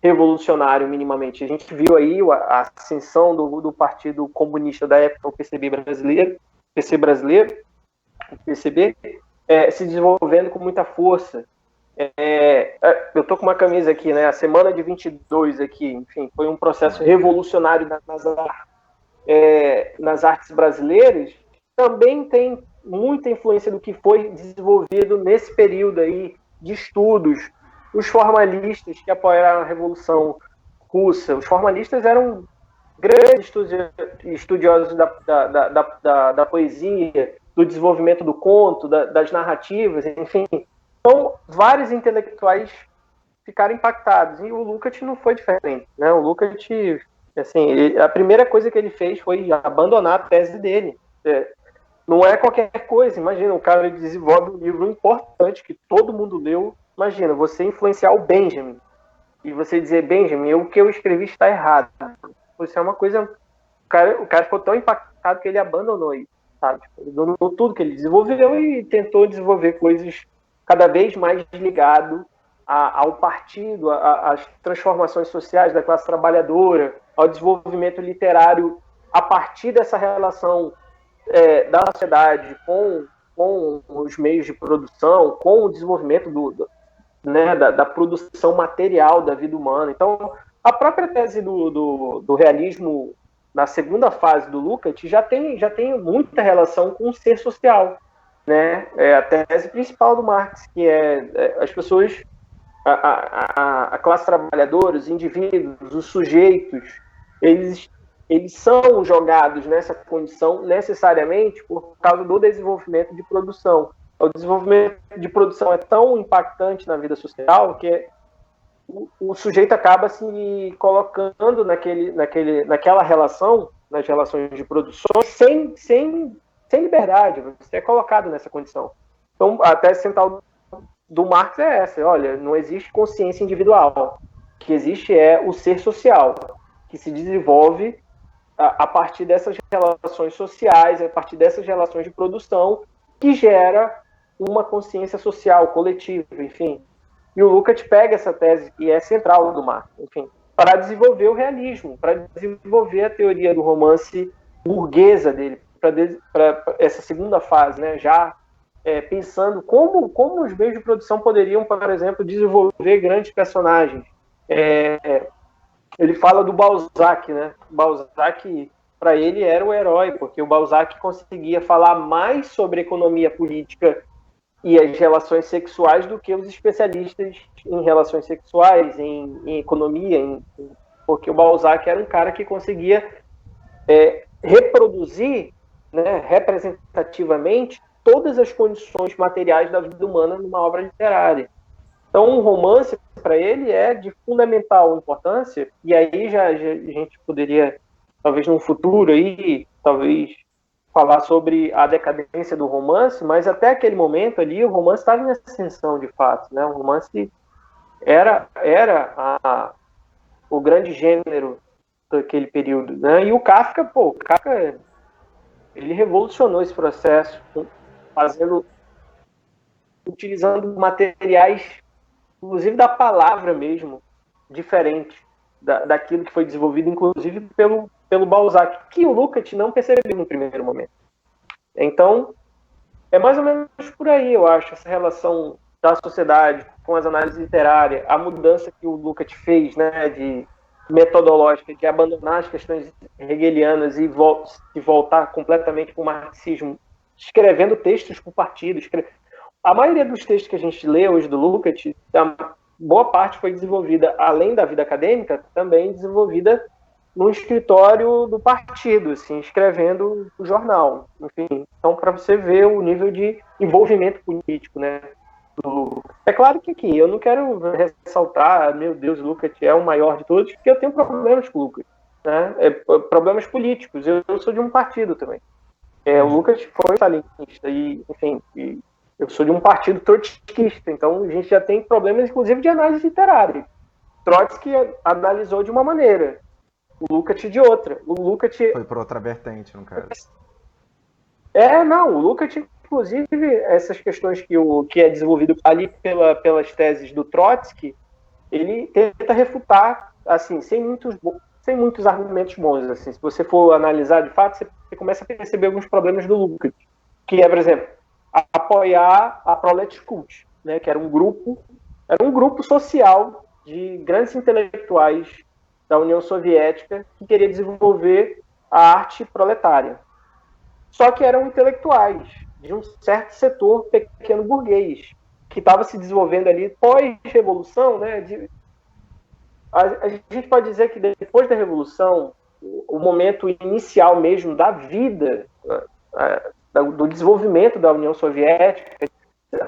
B: revolucionário, minimamente. A gente viu aí a ascensão do Partido Comunista da época, o PCB brasileiro, se desenvolvendo com muita força. Eu tô com uma camisa aqui, né? A Semana de 22 aqui, enfim, foi um processo revolucionário nas artes brasileiras. Também tem muita influência do que foi desenvolvido nesse período aí de estudos. Os formalistas que apoiaram a Revolução Russa, os formalistas eram grandes estudiosos da poesia, do desenvolvimento do conto, das narrativas, enfim. Então, vários intelectuais ficaram impactados, e o Lukács não foi diferente, né? O Lukács, assim, a primeira coisa que ele fez foi abandonar a tese dele. Não é qualquer coisa, imagina, o cara desenvolve um livro importante que todo mundo leu. Imagina, você influenciar o Benjamin e você dizer, Benjamin, o que eu escrevi está errado. Isso é uma coisa... O cara ficou tão impactado que ele abandonou isso, sabe? Ele abandonou tudo que ele desenvolveu e tentou desenvolver coisas cada vez mais ligado ao partido, às transformações sociais da classe trabalhadora, ao desenvolvimento literário a partir dessa relação da sociedade com os meios de produção, com o desenvolvimento da produção material da vida humana. Então, a própria tese do realismo na segunda fase do Lukács já tem muita relação com o ser social, né? A tese principal do Marx, que as pessoas, a classe trabalhadora, os indivíduos, os sujeitos, eles são jogados nessa condição necessariamente por causa do desenvolvimento de produção. O desenvolvimento de produção é tão impactante na vida social que o sujeito acaba se colocando naquela relação, nas relações de produção, sem liberdade. Você é colocado nessa condição. Então, a tese central do Marx é essa: olha, não existe consciência individual. O que existe é o ser social, que se desenvolve a partir dessas relações sociais, a partir dessas relações de produção, que gera uma consciência social, coletiva, enfim. E o Lukács pega essa tese, que é central do Marx, enfim, para desenvolver o realismo, para desenvolver a teoria do romance burguesa dele, para essa segunda fase, né, já pensando como os meios de produção poderiam, por exemplo, desenvolver grandes personagens. Ele fala do Balzac, né? Balzac, para ele, era o herói, porque o Balzac conseguia falar mais sobre economia política e as relações sexuais do que os especialistas em relações sexuais, em economia, porque o Balzac era um cara que conseguia reproduzir, né, representativamente todas as condições materiais da vida humana numa obra literária. Então, um romance, para ele, é de fundamental importância, e aí já a gente poderia, talvez no futuro, aí, talvez falar sobre a decadência do romance, mas até aquele momento ali, o romance estava em ascensão, de fato. Né? O romance era o grande gênero daquele período. Né? E o Kafka, ele revolucionou esse processo, fazendo, utilizando materiais, inclusive da palavra mesmo, diferente daquilo que foi desenvolvido, inclusive pelo Balzac, que o Lukács não percebeu no primeiro momento. Então, é mais ou menos por aí, eu acho, essa relação da sociedade com as análises literárias, a mudança que o Lukács fez, né, de metodológica, de abandonar as questões hegelianas e voltar completamente para o marxismo, escrevendo textos por partido. A maioria dos textos que a gente lê hoje do Lukács, a boa parte foi desenvolvida, além da vida acadêmica, também desenvolvida no escritório do partido, assim, escrevendo o jornal. Enfim, então, para você ver o nível de envolvimento político, né? É claro que aqui eu não quero ressaltar, meu Deus, o Lukács é o maior de todos, porque eu tenho problemas com o Lukács, né? Problemas políticos. Eu sou de um partido também. O Lukács foi stalinista e, enfim, eu sou de um partido trotskista, então a gente já tem problemas, inclusive, de análise literária. Trotsky analisou de uma maneira, o Lukács de outra. O Lukács
A: foi para outra vertente, no caso.
B: Não, o Lukács, inclusive, essas questões que é desenvolvido ali pelas teses do Trotsky, ele tenta refutar, assim, sem muitos argumentos bons. Assim. Se você for analisar de fato, você começa a perceber alguns problemas do Lukács, que é, por exemplo, apoiar a Prolet Cult, né, que era um grupo social de grandes intelectuais da União Soviética que queria desenvolver a arte proletária. Só que eram intelectuais de um certo setor pequeno burguês, que estava se desenvolvendo ali pós-revolução. Né, a gente pode dizer que depois da Revolução, o momento inicial mesmo da vida, do desenvolvimento da União Soviética,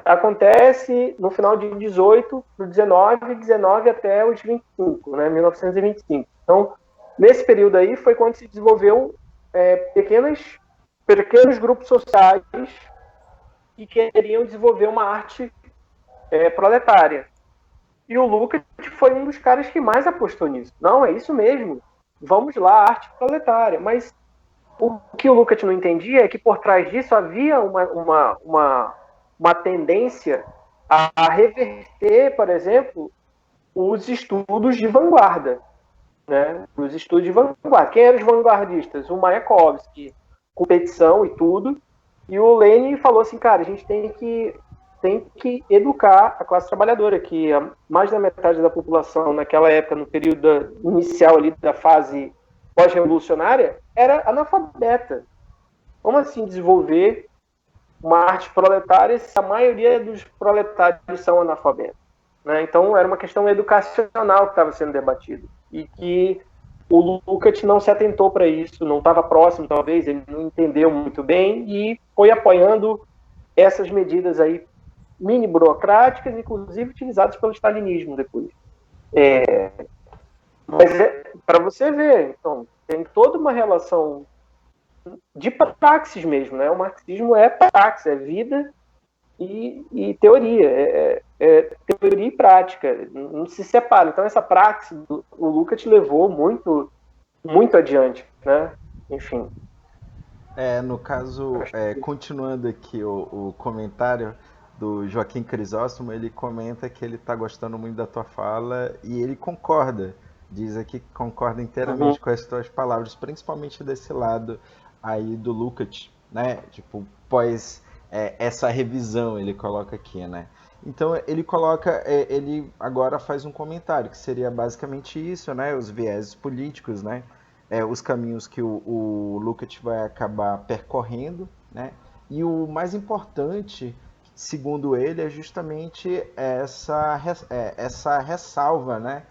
B: acontece no final de 18 para 19 até os 25, né, 1925. Então, nesse período aí foi quando se desenvolveu pequenos grupos sociais que queriam desenvolver uma arte proletária. E o Lukács foi um dos caras que mais apostou nisso. Não, é isso mesmo. Vamos lá, arte proletária. Mas o que o Lukács não entendia é que por trás disso havia uma tendência a reverter, por exemplo, os estudos de vanguarda. Né? Os estudos de vanguarda. Quem eram os vanguardistas? O Mayakovsky, competição e tudo. E o Lenin falou assim, cara, a gente tem que educar a classe trabalhadora, que mais da metade da população naquela época, no período inicial ali da fase pós-revolucionária, era analfabeta. Como assim desenvolver uma arte proletária se a maioria dos proletários são analfabetos? Né? Então, era uma questão educacional que estava sendo debatida. E que o Lukács não se atentou para isso, não estava próximo, talvez, ele não entendeu muito bem e foi apoiando essas medidas aí mini burocráticas, inclusive utilizadas pelo stalinismo depois. Mas para você ver, então, tem toda uma relação de praxis mesmo, né? O marxismo é praxis, é vida e teoria, teoria e prática, não se separa. Então essa praxis, o Lukács levou muito, muito adiante, né? Enfim.
A: No caso, continuando aqui o comentário do Joaquim Crisóstomo, ele comenta que ele está gostando muito da tua fala e ele concorda, diz aqui que concorda inteiramente com as tuas palavras, principalmente desse lado aí do Lukács, né? Tipo, pós essa revisão, ele coloca aqui, né? Então ele coloca, ele agora faz um comentário que seria basicamente isso, né? Os vieses políticos, né? Os caminhos que o Lukács vai acabar percorrendo, né? E o mais importante, que segundo ele, é justamente essa ressalva, né?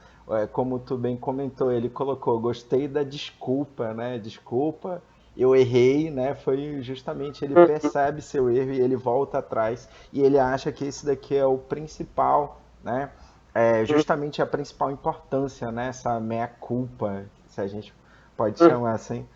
A: Como tu bem comentou, ele colocou, gostei da desculpa, né? Desculpa, eu errei, né? Foi justamente ele percebe seu erro e ele volta atrás e ele acha que esse daqui é o principal, né? É justamente a principal importância, né? Essa meia-culpa, se a gente pode chamar assim,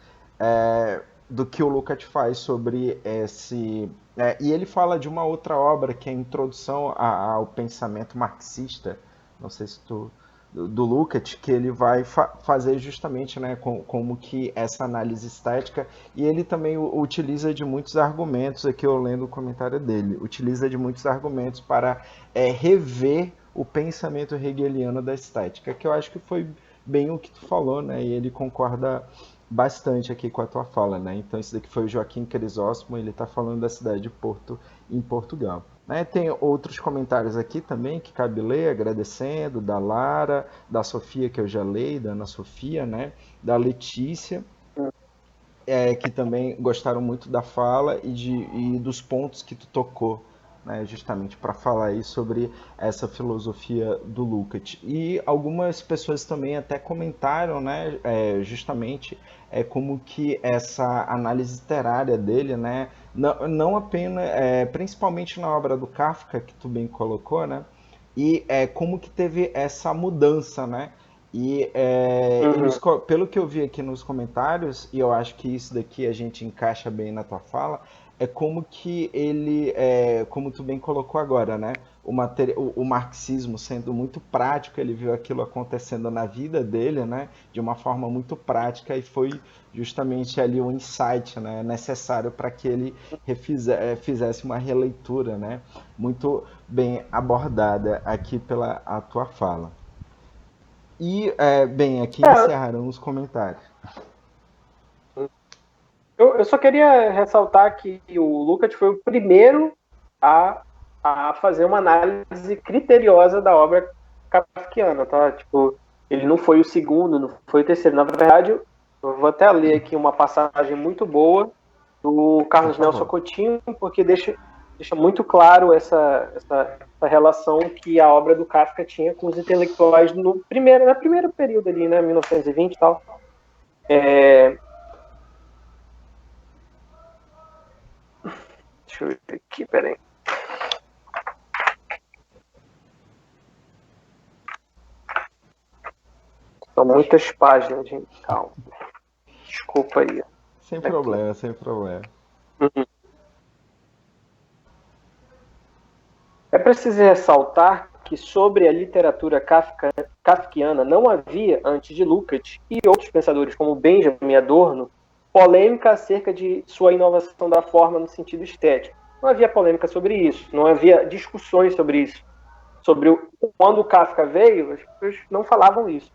A: do que o Lukács faz sobre esse. E ele fala de uma outra obra que é a Introdução ao Pensamento Marxista, não sei se tu. Do Lukács, que ele vai fazer justamente, né, como que essa análise estética, e ele também utiliza de muitos argumentos, aqui eu lendo o comentário dele, utiliza de muitos argumentos para rever o pensamento hegeliano da estética, que eu acho que foi bem o que tu falou, né, e ele concorda bastante aqui com a tua fala, né? Então esse daqui foi o Joaquim Crisóstomo, ele está falando da cidade de Porto, em Portugal. Né? Tem outros comentários aqui também que cabe ler, agradecendo, da Lara, da Sofia, que eu já leio, da Ana Sofia, né? Da Letícia, que também gostaram muito da fala e dos pontos que tu tocou, né, justamente para falar aí sobre essa filosofia do Lukács. E algumas pessoas também até comentaram, né, justamente como que essa análise literária dele, né, não apenas, principalmente na obra do Kafka, que tu bem colocou, né, e como que teve essa mudança, né, e pelo que eu vi aqui nos comentários, e eu acho que isso daqui a gente encaixa bem na tua fala, é como que ele, como tu bem colocou agora, né? O marxismo sendo muito prático, ele viu aquilo acontecendo na vida dele, né? De uma forma muito prática e foi justamente ali o insight, né? Necessário para que ele fizesse uma releitura, né? Muito bem abordada aqui pela a tua fala. E, bem, aqui encerraram os comentários.
B: Eu só queria ressaltar que o Lukács foi o primeiro a fazer uma análise criteriosa da obra kafkiana, tá? Tipo, ele não foi o segundo, não foi o terceiro. Na verdade, eu vou até ler aqui uma passagem muito boa do Carlos Nelson Coutinho, porque deixa muito claro essa relação que a obra do Kafka tinha com os intelectuais no primeiro período ali, né, 1920 e tal. Deixa eu ver aqui, peraí. São muitas páginas, gente. Calma. Desculpa aí.
A: Sem problema, sem problema.
B: É preciso ressaltar que sobre a literatura kafkiana não havia, antes de Lukács e outros pensadores como Benjamin Adorno, polêmica acerca de sua inovação da forma no sentido estético. Não havia polêmica sobre isso, não havia discussões sobre isso. Quando o Kafka veio, as pessoas não falavam isso.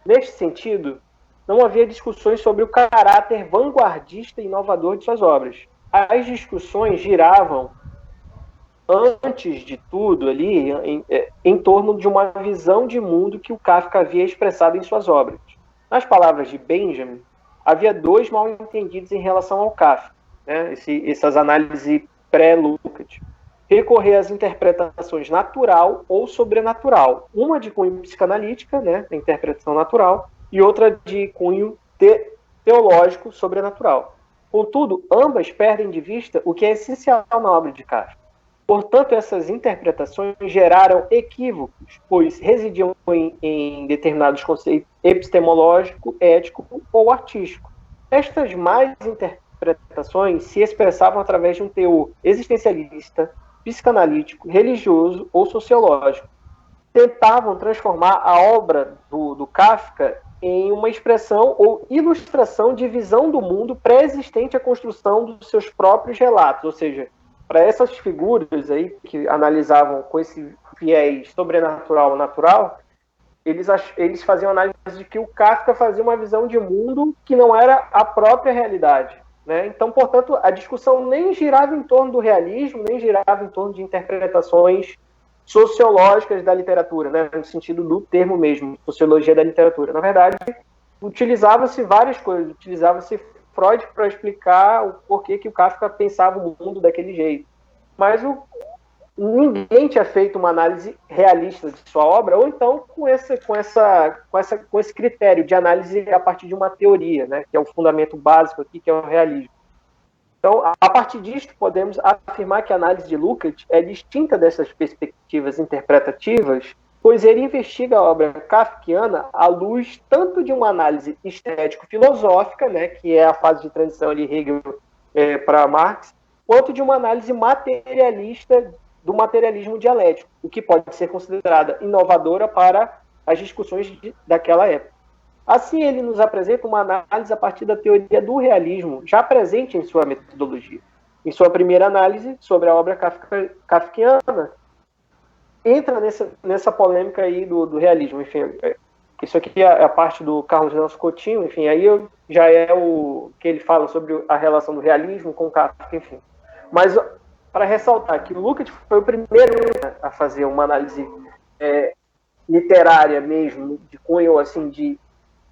B: Neste sentido, não havia discussões sobre o caráter vanguardista e inovador de suas obras. As discussões giravam, antes de tudo, ali, em torno de uma visão de mundo que o Kafka havia expressado em suas obras. Nas palavras de Benjamin, havia dois mal-entendidos em relação ao Kafka, né? Essas análises pré-Lukács. Recorrer às interpretações natural ou sobrenatural. Uma de cunho psicanalítica, né, a interpretação natural, e outra de cunho teológico sobrenatural. Contudo, ambas perdem de vista o que é essencial na obra de Kafka. Portanto, essas interpretações geraram equívocos, pois residiam em determinados conceitos epistemológico, ético ou artístico. Estas mais interpretações se expressavam através de um teor existencialista, psicanalítico, religioso ou sociológico. Tentavam transformar a obra do Kafka em uma expressão ou ilustração de visão do mundo pré-existente à construção dos seus próprios relatos, ou seja, para essas figuras aí que analisavam com esse viés sobrenatural ou natural, eles faziam análise de que o Kafka fazia uma visão de mundo que não era a própria realidade. Né? Então, portanto, a discussão nem girava em torno do realismo, nem girava em torno de interpretações sociológicas da literatura, né? No sentido do termo mesmo, sociologia da literatura. Na verdade, utilizava-se várias coisas, utilizava-se Freud para explicar o porquê que o Kafka pensava o mundo daquele jeito. mas ninguém tinha feito uma análise realista de sua obra, ou então com esse critério de análise a partir de uma teoria, né, que é o fundamento básico aqui, que é o realismo. Então, a partir disto, podemos afirmar que a análise de Lukács é distinta dessas perspectivas interpretativas, pois ele investiga a obra kafkiana à luz tanto de uma análise estético-filosófica, né, que é a fase de transição de Hegel para Marx, quanto de uma análise materialista do materialismo dialético, o que pode ser considerada inovadora para as discussões daquela época. Assim, ele nos apresenta uma análise a partir da teoria do realismo, já presente em sua metodologia. Em sua primeira análise sobre a obra kafkiana, entra nessa polêmica aí do realismo. Enfim, isso aqui é a parte do Carlos Nelson Coutinho, enfim, aí já é o que ele fala sobre a relação do realismo com Kafka, enfim. Mas, para ressaltar que o Lukács foi o primeiro a fazer uma análise literária mesmo, de cunho, assim, de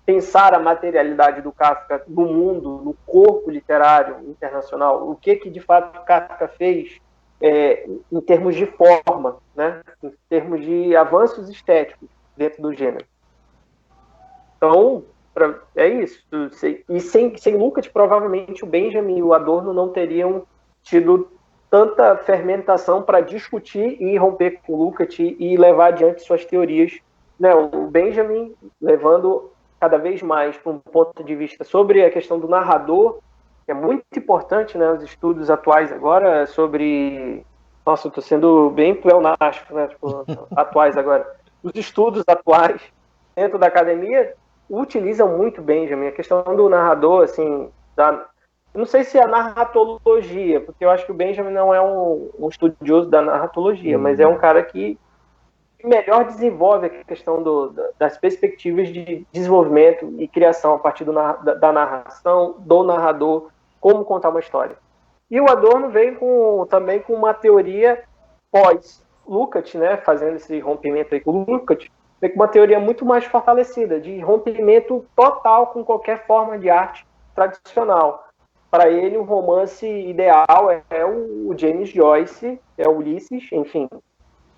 B: pensar a materialidade do Kafka no mundo, no corpo literário internacional, o que de fato Kafka fez em termos de forma, né? Em termos de avanços estéticos dentro do gênero. Então, é isso. E sem Lukács, provavelmente o Benjamin e o Adorno não teriam tido tanta fermentação para discutir e romper com o Lukács e levar adiante suas teorias. Né? O Benjamin levando cada vez mais para um ponto de vista sobre a questão do narrador, que é muito importante, né? Os estudos atuais agora sobre... Nossa, eu estou sendo bem pleonástico, né? Tipo, atuais agora. Os estudos atuais dentro da academia utilizam muito Benjamin. A questão do narrador, assim... Não sei se é a narratologia, porque eu acho que o Benjamin não é um estudioso da narratologia, mas é um cara que melhor desenvolve a questão das perspectivas de desenvolvimento e criação a partir da narração, do narrador, como contar uma história. E o Adorno veio também com uma teoria pós-Lukács, né, fazendo esse rompimento aí com o Lukács, veio com uma teoria muito mais fortalecida, de rompimento total com qualquer forma de arte tradicional. Para ele, um romance ideal é o James Joyce, é o Ulisses, enfim,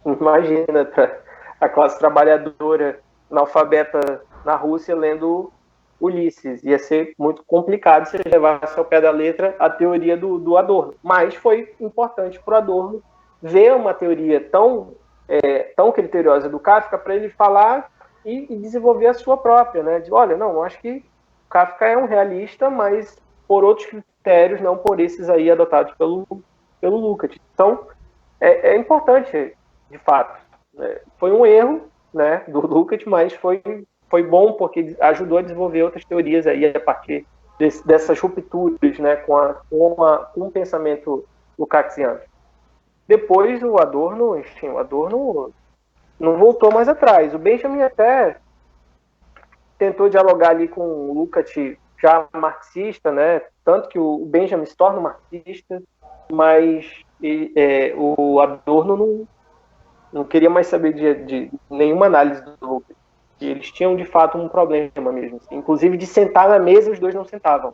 B: imagina a classe trabalhadora analfabeta na Rússia lendo Ulisses. Ia ser muito complicado se ele levasse ao pé da letra a teoria do Adorno. Mas foi importante para o Adorno ver uma teoria tão criteriosa do Kafka para ele falar e desenvolver a sua própria. Né? De, olha, não, acho que Kafka é um realista, mas por outros critérios, não por esses aí adotados pelo Lukács. Então, é importante, de fato. Foi um erro, né, do Lukács, mas foi bom porque ajudou a desenvolver outras teorias aí a partir dessas rupturas, né, com um pensamento lukácsiano. Depois o Adorno não voltou mais atrás. O Benjamin até tentou dialogar ali com o Lukács já marxista, né, tanto que o Benjamin se torna marxista, mas o Adorno não queria mais saber de nenhuma análise do Lukács. Eles tinham, de fato, um problema mesmo. Assim. Inclusive, de sentar na mesa, os dois não sentavam.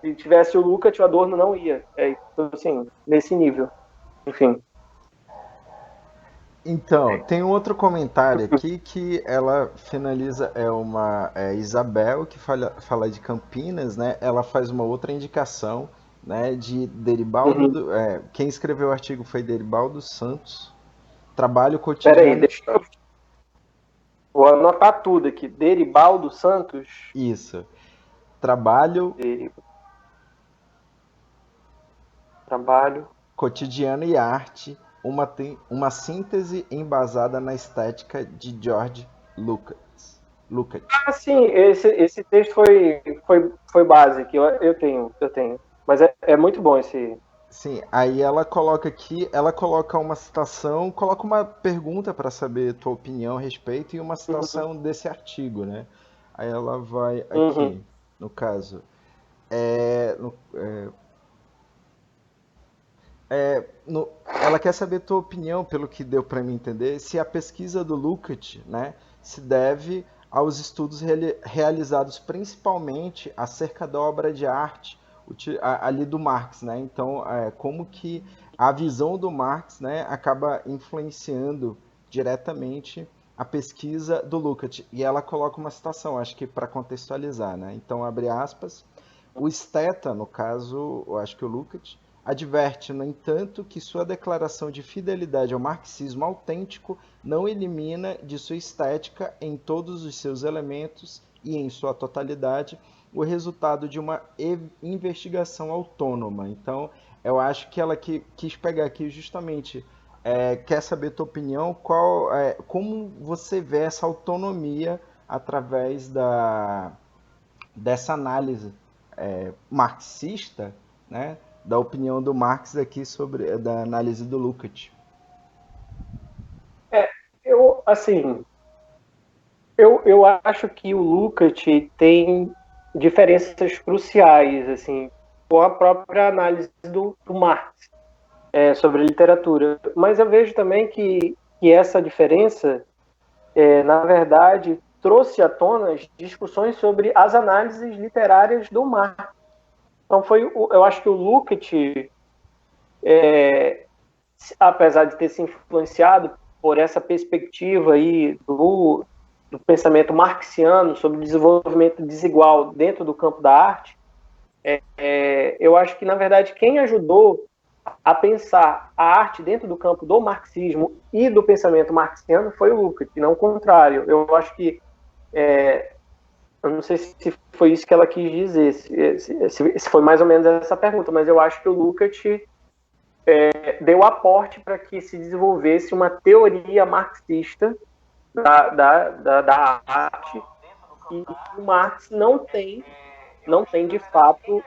B: Se tivesse o Lukács, o Adorno não ia. Então, assim, nesse nível. Enfim.
A: Então, tem um outro comentário aqui que ela finaliza, Isabel, que fala de Campinas, né? Ela faz uma outra indicação, né, de Deribaldo, quem escreveu o artigo foi Deribaldo Santos, Trabalho Cotidiano...
B: Peraí, deixa eu... Vou anotar tudo aqui. Deribaldo Santos?
A: Isso. Trabalho... Cotidiano e Arte, uma síntese embasada na estética de George Lukács.
B: Ah, sim, esse texto foi base, que eu tenho. Mas é muito bom esse...
A: Sim, aí ela coloca aqui, ela coloca uma citação, coloca uma pergunta para saber tua opinião a respeito e uma citação desse artigo, né? Aí ela vai aqui, no caso, ela quer saber tua opinião, pelo que deu para mim entender, se a pesquisa do Lukács, né, se deve aos estudos realizados principalmente acerca da obra de arte ali do Marx, né? Então, como que a visão do Marx, né, acaba influenciando diretamente a pesquisa do Lukács. E ela coloca uma citação, acho que para contextualizar, né? Então, abre aspas, o Steta, no caso, eu acho que o Lukács, adverte, no entanto, que sua declaração de fidelidade ao marxismo autêntico não elimina de sua estética, em todos os seus elementos e em sua totalidade, o resultado de uma investigação autônoma. Então, eu acho que ela quis pegar aqui justamente, quer saber tua opinião, como você vê essa autonomia através dessa análise marxista, né, da opinião do Marx aqui sobre da análise do Lukács.
B: Eu, assim, eu acho que o Lukács tem diferenças cruciais, assim, com a própria análise do Marx sobre literatura. Mas eu vejo também que essa diferença, na verdade, trouxe à tona as discussões sobre as análises literárias do Marx. Então, eu acho que o Lukács, apesar de ter se influenciado por essa perspectiva aí do pensamento marxiano sobre o desenvolvimento desigual dentro do campo da arte, eu acho que, na verdade, quem ajudou a pensar a arte dentro do campo do marxismo e do pensamento marxiano foi o Lukács, não o contrário. Eu acho que, eu não sei se foi isso que ela quis dizer, se foi mais ou menos essa pergunta, mas eu acho que o Lukács deu aporte para que se desenvolvesse uma teoria marxista da arte, e o Marx não tem de fato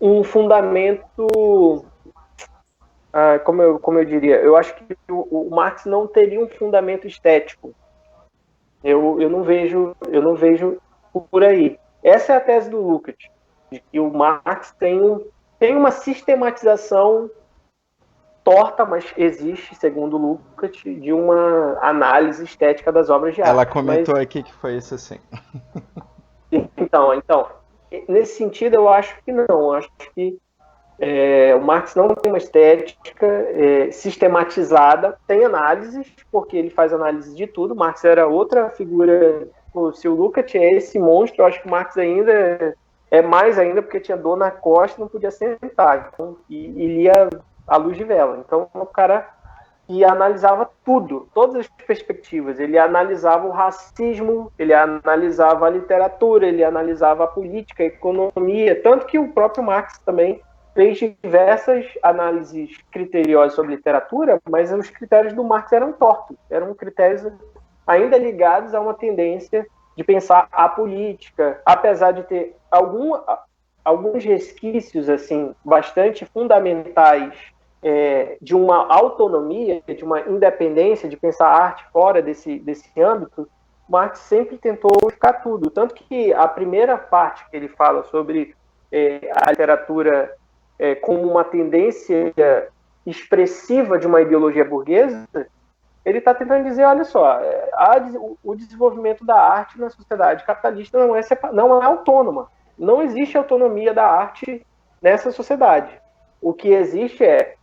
B: um fundamento, como eu diria, eu acho que o Marx não teria um fundamento estético. Eu não vejo por aí. Essa é a tese do Lukács, de que o Marx tem uma sistematização torta, mas existe, segundo o Lukács, de uma análise estética das obras de
A: Ela
B: arte.
A: comentou aqui que foi isso sim.
B: Então, nesse sentido, eu acho que não. Eu acho que o Marx não tem uma estética sistematizada, tem análises, porque ele faz análise de tudo. Marx era outra figura. Se o Lukács é esse monstro, eu acho que o Marx ainda é mais ainda, porque tinha dor na costa e não podia sentar. Então, e lia à luz de vela. Então, o cara que analisava tudo, todas as perspectivas. Ele analisava o racismo, ele analisava a literatura, ele analisava a política, a economia, tanto que o próprio Marx também fez diversas análises criteriosas sobre literatura, mas os critérios do Marx eram tortos, eram critérios ainda ligados a uma tendência de pensar a política, apesar de ter alguns resquícios assim bastante fundamentais de uma autonomia, de uma independência, de pensar a arte fora desse âmbito. Marx sempre tentou ficar tudo. Tanto que a primeira parte que ele fala sobre a literatura como uma tendência expressiva de uma ideologia burguesa, ele está tentando dizer, olha só, o desenvolvimento da arte na sociedade capitalista não é autônoma. Não existe autonomia da arte nessa sociedade. O que existe é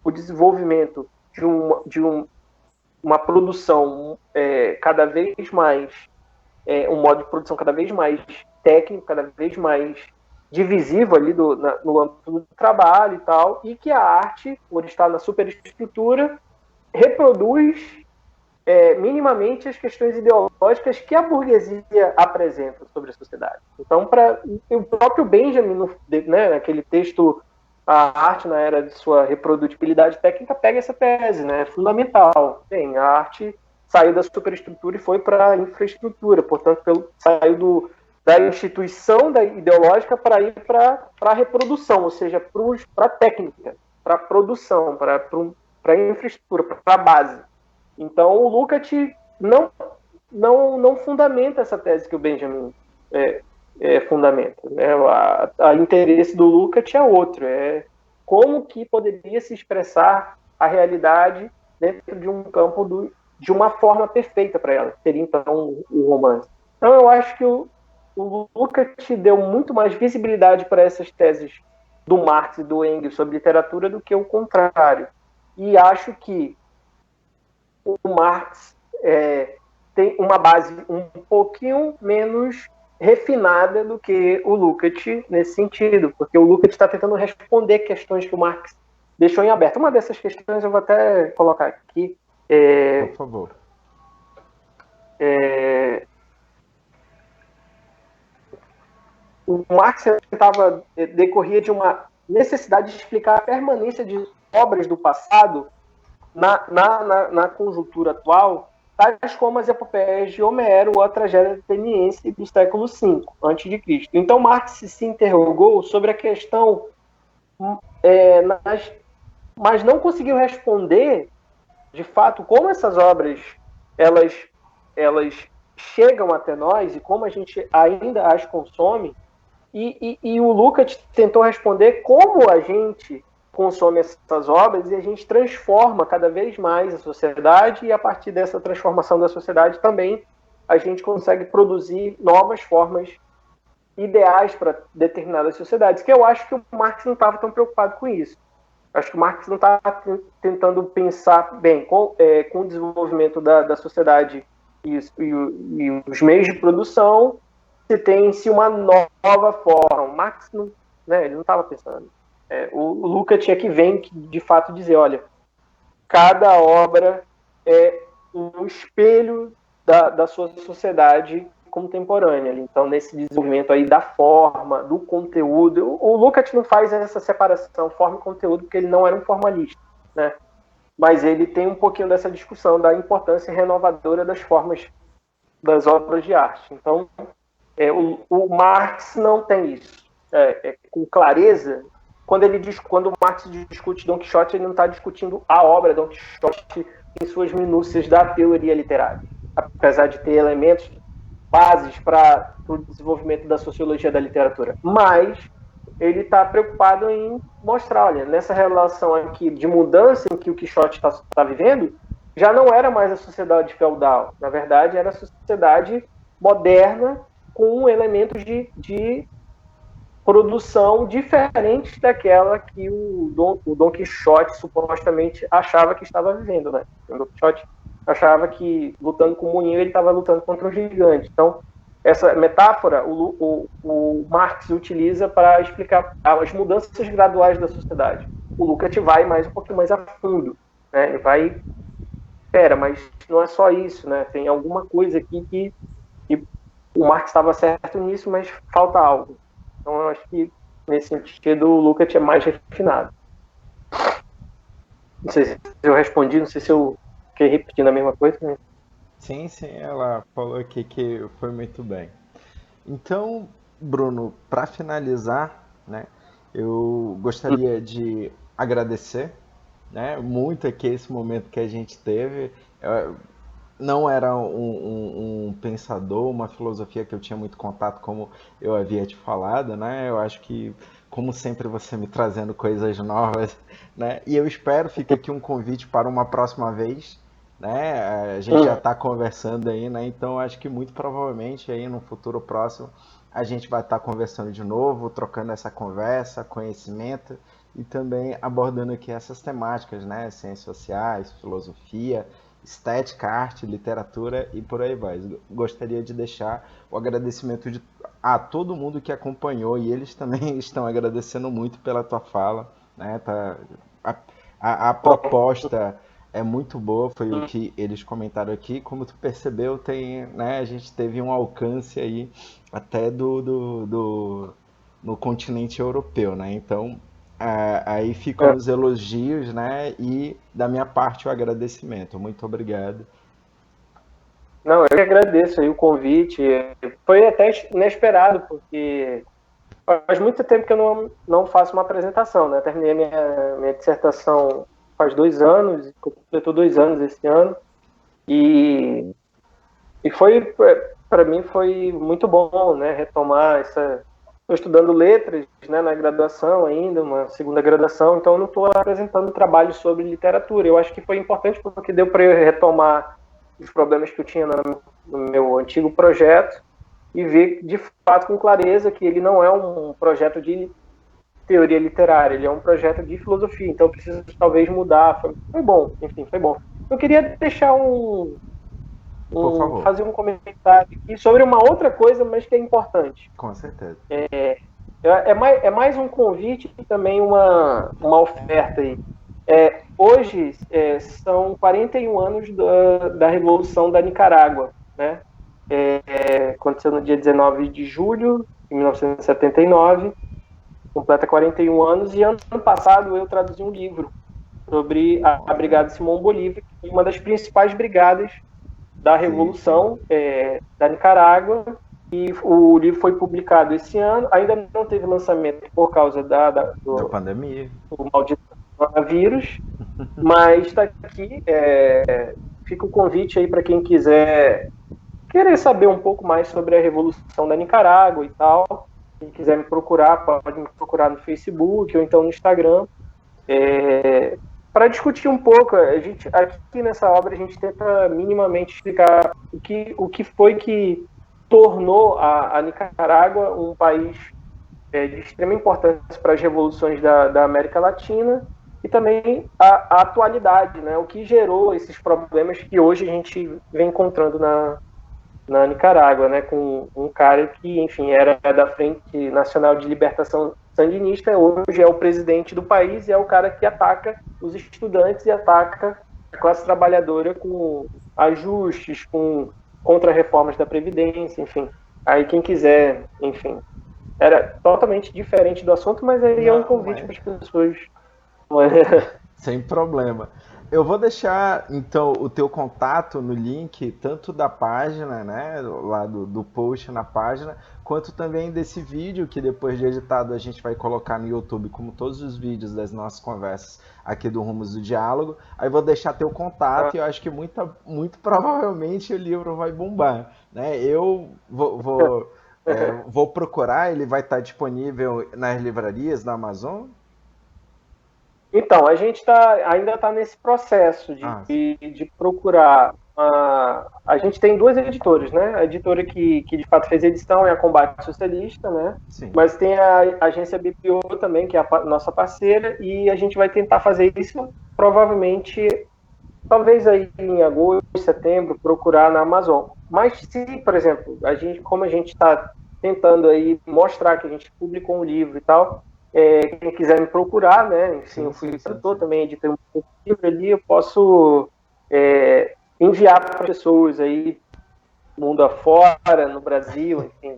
B: o desenvolvimento de uma produção cada vez mais, um modo de produção cada vez mais técnico, cada vez mais divisivo ali no âmbito do trabalho e tal, e que a arte, por estar na superestrutura, reproduz minimamente as questões ideológicas que a burguesia apresenta sobre a sociedade. Então, o próprio Benjamin, né, naquele texto A Arte na Era de Sua Reprodutibilidade Técnica, pega essa tese, né, fundamental. Bem, a arte saiu da superestrutura e foi para a infraestrutura, portanto, saiu da instituição ideológica para ir para a reprodução, ou seja, para a técnica, para a produção, para a infraestrutura, para a base. Então, o Lukács não fundamenta essa tese que o Benjamin fundamenta. Né? O interesse do Lukács é outro, é como que poderia se expressar a realidade dentro de um campo de uma forma perfeita para ela, que seria então o romance. Então, eu acho que o Lukács deu muito mais visibilidade para essas teses do Marx e do Engels sobre literatura do que o contrário. E acho que o Marx tem uma base um pouquinho menos refinada do que o Lukács nesse sentido, porque o Lukács está tentando responder questões que o Marx deixou em aberto. Uma dessas questões eu vou até colocar aqui.
A: Por favor.
B: O Marx decorria de uma necessidade de explicar a permanência de obras do passado na conjuntura atual, tais como as epopeias de Homero ou a tragédia ateniense do século V a.C. Então Marx se interrogou sobre a questão, mas não conseguiu responder, de fato, como essas obras elas chegam até nós e como a gente ainda as consome. E o Lukács tentou responder como a gente consome essas obras e a gente transforma cada vez mais a sociedade, e a partir dessa transformação da sociedade também a gente consegue produzir novas formas ideais para determinadas sociedades, que eu acho que o Marx não estava tão preocupado com isso. Acho que o Marx não estava tentando pensar bem com o desenvolvimento da sociedade e os meios de produção, se tem-se uma nova forma. O Marx não, né, ele não estava pensando. O Lukács tinha que vem de fato dizer, olha, cada obra é um espelho da sua sociedade contemporânea. Então, nesse desenvolvimento aí da forma, do conteúdo, o Lukács não faz essa separação forma e conteúdo porque ele não era um formalista, né? Mas ele tem um pouquinho dessa discussão da importância renovadora das formas das obras de arte. Então, o Marx não tem isso. Com clareza, quando o Marx discute Don Quixote, ele não está discutindo a obra Don Quixote em suas minúcias da teoria literária, apesar de ter elementos, bases para o desenvolvimento da sociologia da literatura. Mas ele está preocupado em mostrar, olha, nessa relação aqui de mudança em que o Quixote está vivendo, já não era mais a sociedade feudal. Na verdade, era a sociedade moderna com elementos de produção diferentes daquela que o Don Quixote supostamente achava que estava vivendo, né? O Don Quixote achava que, lutando com o moinho, ele estava lutando contra um gigante. Então, essa metáfora o Marx utiliza para explicar as mudanças graduais da sociedade. O Lukács vai um pouquinho mais a fundo, né? Ele vai, mas não é só isso, né? Tem alguma coisa aqui que o Marx estava certo nisso, mas falta algo. Então, eu acho que, nesse sentido, o Lukács é mais refinado. Não sei se eu respondi, não sei se eu fiquei repetindo a mesma coisa. Né?
A: Sim, ela falou aqui que foi muito bem. Então, Bruno, para finalizar, né, eu gostaria de agradecer, né, muito aqui esse momento que a gente teve. Não era um pensador, uma filosofia que eu tinha muito contato, como eu havia te falado, né? Eu acho que, como sempre, você me trazendo coisas novas, né? E eu espero, fica aqui um convite para uma próxima vez, né? A gente já está conversando aí, né? Então, acho que muito provavelmente aí no futuro próximo a gente vai estar conversando de novo, trocando essa conversa, conhecimento e também abordando aqui essas temáticas, né? Ciências sociais, filosofia, estética, arte, literatura e por aí vai. Gostaria de deixar o agradecimento a todo mundo que acompanhou e eles também estão agradecendo muito pela tua fala, né? A proposta é muito boa, foi o que eles comentaram aqui. Como tu percebeu, né, a gente teve um alcance aí até no continente europeu, né? Então, aí ficam os elogios, né? E da minha parte o agradecimento. Muito obrigado.
B: Não, eu que agradeço aí o convite. Foi até inesperado, porque faz muito tempo que eu não faço uma apresentação, né? Terminei minha dissertação faz 2 anos, completou 2 anos esse ano, e foi, para mim, foi muito bom, né? Retomar essa... Estou estudando letras, né, na graduação ainda, uma segunda graduação, então eu não estou apresentando trabalho sobre literatura. Eu acho que foi importante porque deu para eu retomar os problemas que eu tinha no meu antigo projeto e ver de fato com clareza que ele não é um projeto de teoria literária, ele é um projeto de filosofia, então eu preciso talvez mudar. Foi bom, enfim, foi bom. Eu queria deixar
A: Por favor.
B: fazer um comentário aqui sobre uma outra coisa, mas que é importante.
A: Com certeza.
B: É mais um convite e também uma oferta aí. Hoje são 41 anos da Revolução da Nicarágua, né? Aconteceu no dia 19 de julho de 1979, completa 41 anos, e ano passado eu traduzi um livro sobre a Brigada Simão Bolívar, que foi uma das principais brigadas da Revolução da Nicarágua, e o livro foi publicado esse ano, ainda não teve lançamento por causa
A: Da pandemia.
B: do maldito coronavírus, mas está aqui, fica o convite aí para quem quiser querer saber um pouco mais sobre a Revolução da Nicarágua e tal. Quem quiser me procurar, pode me procurar no Facebook ou então no Instagram, para discutir um pouco. A gente, aqui nessa obra a gente tenta minimamente explicar o que foi que tornou a Nicarágua um país de extrema importância para as revoluções da América Latina, e também a atualidade, né? O que gerou esses problemas que hoje a gente vem encontrando na Nicarágua, né? Com um cara que, enfim, era da Frente Nacional de Libertação Sandinista, hoje é o presidente do país e é o cara que ataca os estudantes e ataca a classe trabalhadora com ajustes, com contra-reformas da Previdência, enfim. Aí quem quiser, enfim, era totalmente diferente do assunto, mas aí é um convite para as pessoas.
A: Sem problema. Eu vou deixar, então, o teu contato no link, tanto da página, né, lá do post na página, quanto também desse vídeo que depois de editado a gente vai colocar no YouTube, como todos os vídeos das nossas conversas aqui do Rumos do Diálogo. Aí vou deixar teu contato e eu acho que muito provavelmente o livro vai bombar, né? Eu vou procurar, ele vai estar disponível nas livrarias da Amazon?
B: Então, a gente ainda está nesse processo de procurar. A gente tem duas editoras, né? A editora que de fato fez edição é a Combate Socialista, né?
A: Sim.
B: Mas tem a agência BPO também, que é a nossa parceira, e a gente vai tentar fazer isso provavelmente, talvez aí em agosto, setembro, procurar na Amazon. Mas se, por exemplo, como a gente está tentando aí mostrar que a gente publicou um livro e tal, quem quiser me procurar, né? Enfim, eu fui tradutor também, editei um livro ali, eu posso enviar para pessoas aí, mundo afora, no Brasil, enfim,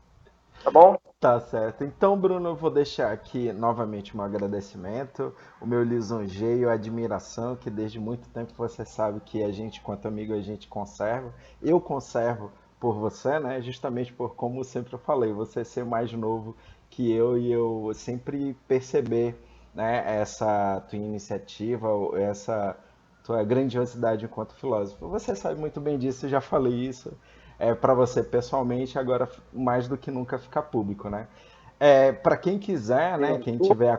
B: tá bom?
A: Tá certo. Então, Bruno, eu vou deixar aqui novamente um agradecimento, o meu lisonjeio, a admiração, que desde muito tempo você sabe que a gente, quanto amigo, a gente conserva. Eu conservo por você, né? Justamente por, como sempre eu falei, você ser mais novo que eu e eu sempre perceber, né, essa tua iniciativa, essa tua grandiosidade enquanto filósofo. Você sabe muito bem disso, eu já falei isso para você pessoalmente, agora mais do que nunca ficar público, né? Para quem quiser, né, quem estiver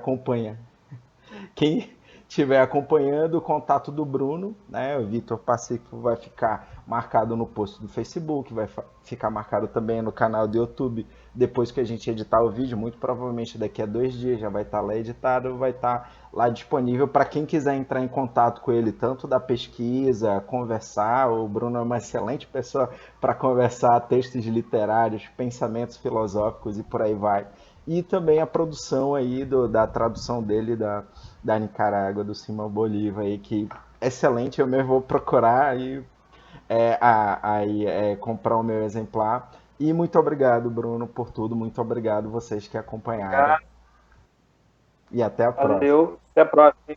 A: acompanhando o contato do Bruno, né, o Vitor Pacífico vai ficar marcado no post do Facebook, vai ficar marcado também no canal do YouTube, depois que a gente editar o vídeo, muito provavelmente daqui a 2 dias já vai estar lá editado, vai estar lá disponível para quem quiser entrar em contato com ele, tanto da pesquisa, conversar. O Bruno é uma excelente pessoa para conversar textos literários, pensamentos filosóficos e por aí vai. E também a produção aí da tradução dele da Nicarágua, do Simão Bolívar, aí, que excelente, eu mesmo vou procurar e comprar o meu exemplar. E muito obrigado, Bruno, por tudo, muito obrigado vocês que acompanharam. E até a próxima.
B: Valeu, até a próxima.